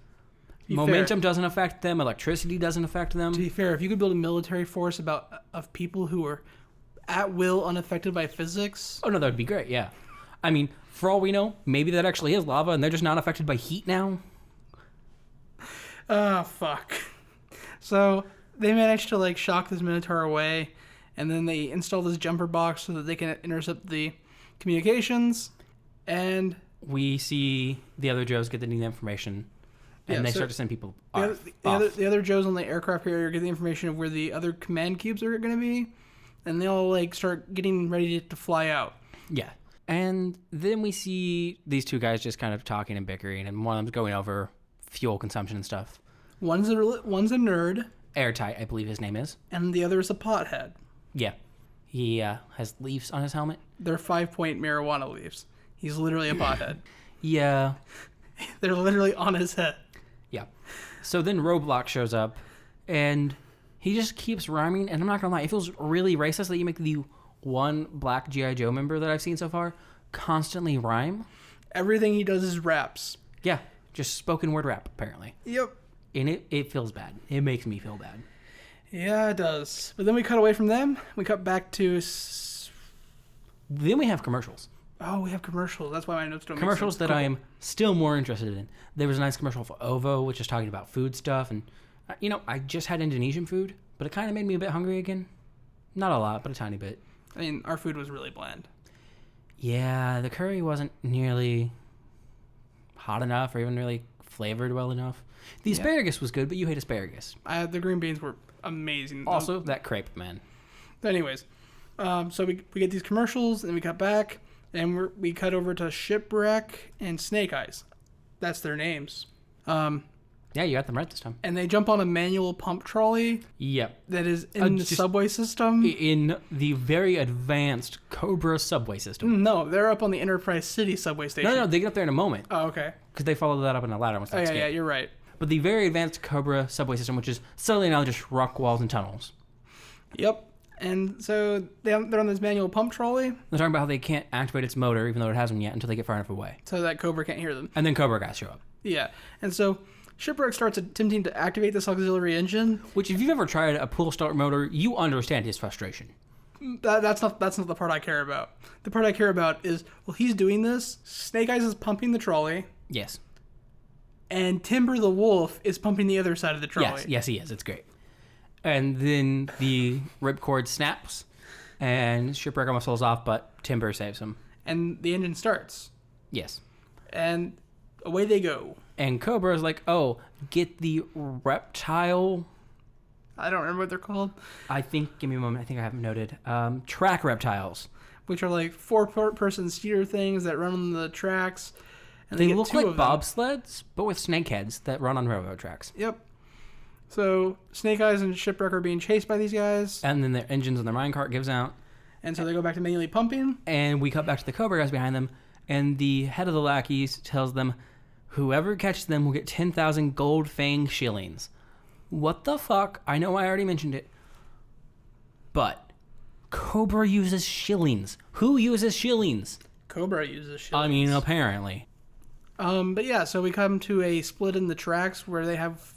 Speaker 2: Momentum doesn't affect them. Electricity doesn't affect them.
Speaker 1: To be fair, if you could build a military force of people who are at will unaffected by physics...
Speaker 2: Oh, no, that would be great, yeah. I mean, for all we know, maybe that actually is lava and they're just not affected by heat now.
Speaker 1: Oh, fuck. So, they managed to, like, shock this Minotaur away, and then they install this jumper box so that they can intercept the communications, and...
Speaker 2: We see the other Joes get the new information, and they start to send people off.
Speaker 1: The other Joes on the aircraft carrier get the information of where the other command cubes are going to be, and they all, like, start getting ready to fly out.
Speaker 2: Yeah. And then we see these 2 guys just kind of talking and bickering, and one of them's going over fuel consumption and stuff.
Speaker 1: One's a nerd.
Speaker 2: Airtight, I believe his name is.
Speaker 1: And the other is a pothead.
Speaker 2: Yeah. He has leaves on his helmet.
Speaker 1: They're 5-point marijuana leaves. He's literally a pothead.
Speaker 2: Yeah.
Speaker 1: They're literally on his head.
Speaker 2: Yeah. So then Roblox shows up, and he just keeps rhyming, and I'm not going to lie, it feels really racist that you make the one black G.I. Joe member that I've seen so far constantly rhyme.
Speaker 1: Everything he does is raps.
Speaker 2: Yeah. Just spoken word rap, apparently.
Speaker 1: Yep.
Speaker 2: And it feels bad. It makes me feel bad.
Speaker 1: Yeah, it does. But then we cut away from them. We cut back to...
Speaker 2: Then we have commercials.
Speaker 1: Oh, we have commercials. That's why my notes don't make sense.
Speaker 2: Commercials that I am still more interested in. There was a nice commercial for OVO, which is talking about food stuff. And, I just had Indonesian food, but it kind of made me a bit hungry again. Not a lot, but a tiny bit.
Speaker 1: I mean, our food was really bland.
Speaker 2: Yeah, the curry wasn't nearly hot enough or even really flavored well enough. The asparagus was good, but you hate asparagus.
Speaker 1: The green beans were amazing.
Speaker 2: Also, that crepe, man.
Speaker 1: But anyways, so we get these commercials, and we cut back, and we cut over to Shipwreck and Snake Eyes. That's their names.
Speaker 2: Yeah, you got them right this time.
Speaker 1: And they jump on a manual pump trolley.
Speaker 2: Yep.
Speaker 1: That is in the subway system.
Speaker 2: In the very advanced Cobra subway system.
Speaker 1: No, they're up on the Enterprise City subway station.
Speaker 2: No, they get up there in a moment.
Speaker 1: Oh, okay.
Speaker 2: Because they follow that up in a ladder once they escape.
Speaker 1: Yeah, you're right.
Speaker 2: But the very advanced Cobra subway system, which is suddenly now just rock walls and tunnels.
Speaker 1: Yep. And so they're on this manual pump trolley.
Speaker 2: They're talking about how they can't activate its motor, even though it hasn't yet, until they get far enough away.
Speaker 1: So that Cobra can't hear them.
Speaker 2: And then Cobra guys show up.
Speaker 1: Yeah. And so Shipwreck starts attempting to activate this auxiliary engine.
Speaker 2: Which, if you've ever tried a pull start motor, you understand his frustration.
Speaker 1: That's not the part I care about. The part I care about is, well, he's doing this. Snake Eyes is pumping the trolley.
Speaker 2: Yes.
Speaker 1: And Timber the Wolf is pumping the other side of the trolley.
Speaker 2: Yes, he is. It's great. And then the ripcord snaps, and Shipwreck almost falls off, but Timber saves him.
Speaker 1: And the engine starts.
Speaker 2: Yes.
Speaker 1: And away they go.
Speaker 2: And Cobra's like, oh, get the reptile.
Speaker 1: I don't remember what they're called.
Speaker 2: Give me a moment. I think I have them noted. Track reptiles.
Speaker 1: Which are like 4-person steer things that run on the tracks. And
Speaker 2: they look like bobsleds, but with snakeheads that run on railroad tracks.
Speaker 1: Yep. So Snake Eyes and Shipwreck are being chased by these guys.
Speaker 2: And then their engines on their minecart gives out.
Speaker 1: And so they go back to manually pumping.
Speaker 2: And we cut back to the Cobra guys behind them. And the head of the lackeys tells them, Whoever catches them will get 10,000 gold fang shillings. What the fuck? I know I already mentioned it. But Cobra uses shillings. Who uses shillings?
Speaker 1: Cobra uses shillings.
Speaker 2: I mean, apparently.
Speaker 1: But yeah, so we come to a split in the tracks where they have,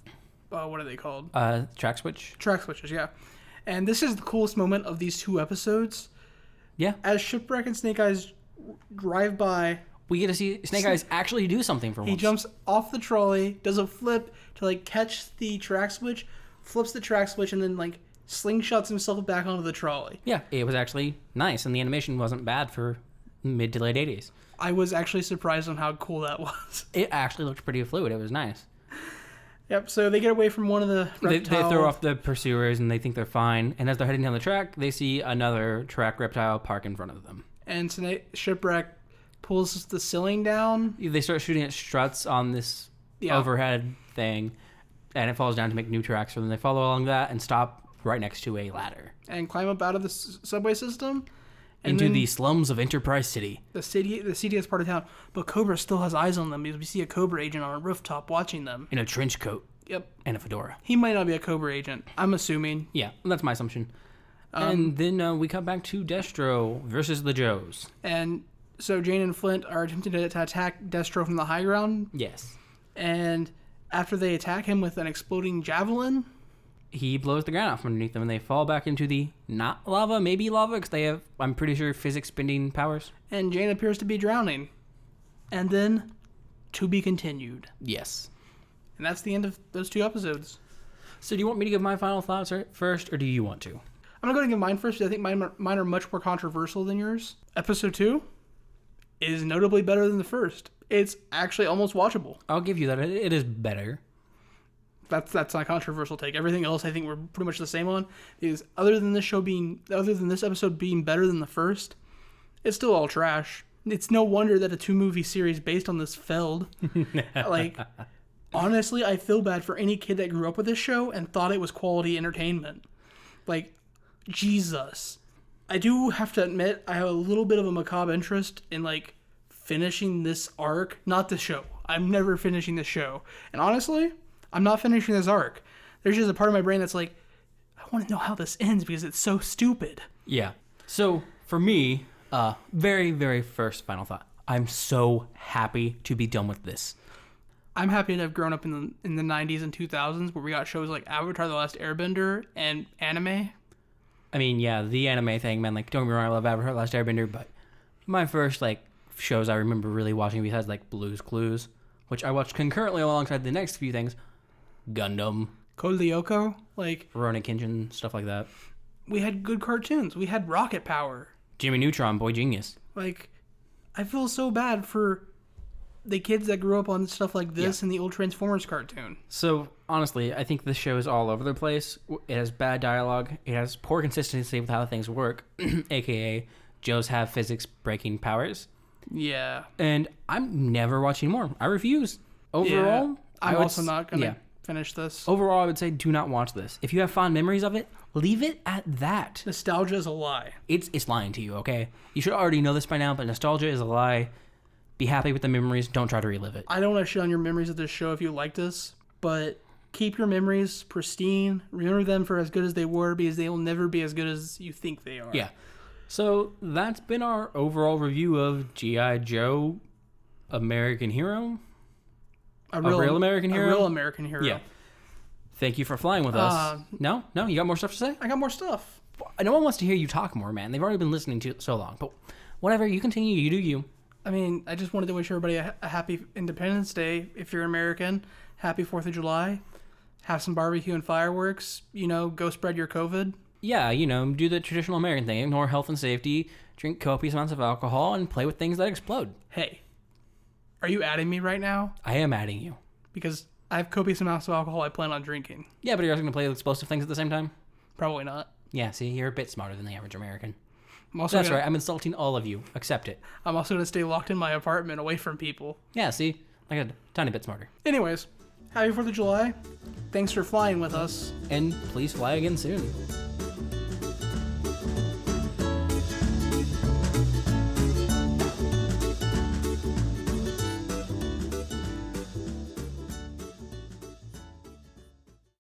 Speaker 1: what are they called?
Speaker 2: Track switch?
Speaker 1: Track switches, yeah. And this is the coolest moment of these 2 episodes.
Speaker 2: Yeah.
Speaker 1: As Shipwreck and Snake Eyes drive by,
Speaker 2: we get to see Snake Eyes actually do something for once.
Speaker 1: He jumps off the trolley, does a flip to like catch the track switch, flips the track switch, and then like slingshots himself back onto the trolley.
Speaker 2: Yeah, it was actually nice, and the animation wasn't bad for mid to late 80s.
Speaker 1: I was actually surprised on how cool that was.
Speaker 2: It actually looked pretty fluid. It was nice.
Speaker 1: Yep, so they get away from one of the reptile...
Speaker 2: They throw off the pursuers, and they think they're fine. And as they're heading down the track, they see another track reptile park in front of them.
Speaker 1: And Shipwreck pulls the ceiling down.
Speaker 2: They start shooting at struts on this overhead thing, and it falls down to make new tracks. So then they follow along that and stop right next to a ladder.
Speaker 1: And climb up out of the subway system.
Speaker 2: Into the slums of Enterprise City.
Speaker 1: The seediest part of town. But Cobra still has eyes on them because we see a Cobra agent on a rooftop watching them.
Speaker 2: In a trench coat.
Speaker 1: Yep.
Speaker 2: And a fedora.
Speaker 1: He might not be a Cobra agent. I'm assuming.
Speaker 2: Yeah, that's my assumption. And then we come back to Destro versus the Joes.
Speaker 1: And so Jane and Flint are attempting to attack Destro from the high ground.
Speaker 2: Yes.
Speaker 1: And after they attack him with an exploding javelin,
Speaker 2: he blows the ground out from underneath them, and they fall back into the not lava, maybe lava, because they have, I'm pretty sure, physics-bending powers.
Speaker 1: And Jane appears to be drowning. And then, to be continued.
Speaker 2: Yes.
Speaker 1: And that's the end of those 2 episodes.
Speaker 2: So do you want me to give my final thoughts first, or do you want to?
Speaker 1: I'm going to go ahead and give mine first, because I think mine are much more controversial than yours. Episode 2 is notably better than the first. It's actually almost watchable.
Speaker 2: I'll give you that. It is better.
Speaker 1: That's my controversial take. Everything else I think we're pretty much the same on. Is other than this episode being better than the first, it's still all trash. It's no wonder that a 2-movie series based on this failed. Like, honestly, I feel bad for any kid that grew up with this show and thought it was quality entertainment. Like, Jesus. I do have to admit, I have a little bit of a macabre interest in, like, finishing this arc. Not the show. I'm never finishing the show. And honestly, I'm not finishing this arc. There's just a part of my brain that's like, I want to know how this ends because it's so stupid.
Speaker 2: Yeah. So, for me, very, very first final thought. I'm so happy to be done with this.
Speaker 1: I'm happy to have grown up in the 90s and 2000s where we got shows like Avatar: The Last Airbender and anime.
Speaker 2: I mean, yeah, the anime thing, man. Like, don't get me wrong, I love Avatar: The Last Airbender, but my first, like, shows I remember really watching besides, like, Blue's Clues, which I watched concurrently alongside the next few things, Gundam,
Speaker 1: Code Lyoko, like
Speaker 2: Rurouni Kenshin, stuff like that.
Speaker 1: We had good cartoons. We had Rocket Power.
Speaker 2: Jimmy Neutron, Boy Genius.
Speaker 1: Like, I feel so bad for the kids that grew up on stuff like this and the old Transformers cartoon.
Speaker 2: So, honestly, I think this show is all over the place. It has bad dialogue. It has poor consistency with how things work, a.k.a. Joes have physics-breaking powers.
Speaker 1: Yeah.
Speaker 2: And I'm never watching more. I refuse. Overall,
Speaker 1: yeah. I'm also not going to finish this.
Speaker 2: Overall, I would say do not watch this. If you have fond memories of it, leave it at that.
Speaker 1: Nostalgia is a lie.
Speaker 2: It's lying to you, okay? You should already know this by now, but nostalgia is a lie. Be happy with the memories. Don't try to relive it.
Speaker 1: I don't want to shit on your memories of this show if you liked this, but keep your memories pristine. Remember them for as good as they were because they will never be as good as you think they are.
Speaker 2: Yeah. So that's been our overall review of G.I. Joe American Hero. A real American hero?
Speaker 1: A real American hero.
Speaker 2: Yeah. Thank you for flying with us. No? You got more stuff to say?
Speaker 1: I got more stuff.
Speaker 2: No one wants to hear you talk more, man. They've already been listening to it so long. But whatever, you continue. You do you.
Speaker 1: I mean, I just wanted to wish everybody a happy Independence Day. If you're American, happy 4th of July. Have some barbecue and fireworks. Go spread your COVID.
Speaker 2: Yeah, do the traditional American thing. Ignore health and safety. Drink copious amounts of alcohol and play with things that explode.
Speaker 1: Hey. Are you adding me right now?
Speaker 2: I am adding you.
Speaker 1: Because I have copious amounts of alcohol I plan on drinking.
Speaker 2: Yeah, but are you also going to play with explosive things at the same time?
Speaker 1: Probably not.
Speaker 2: Yeah, see, you're a bit smarter than the average American.
Speaker 1: That's
Speaker 2: right, I'm insulting all of you. Accept it.
Speaker 1: I'm also going to stay locked in my apartment away from people.
Speaker 2: Yeah, see? Like a tiny bit smarter.
Speaker 1: Anyways, happy 4th of July. Thanks for flying with us.
Speaker 2: And please fly again soon.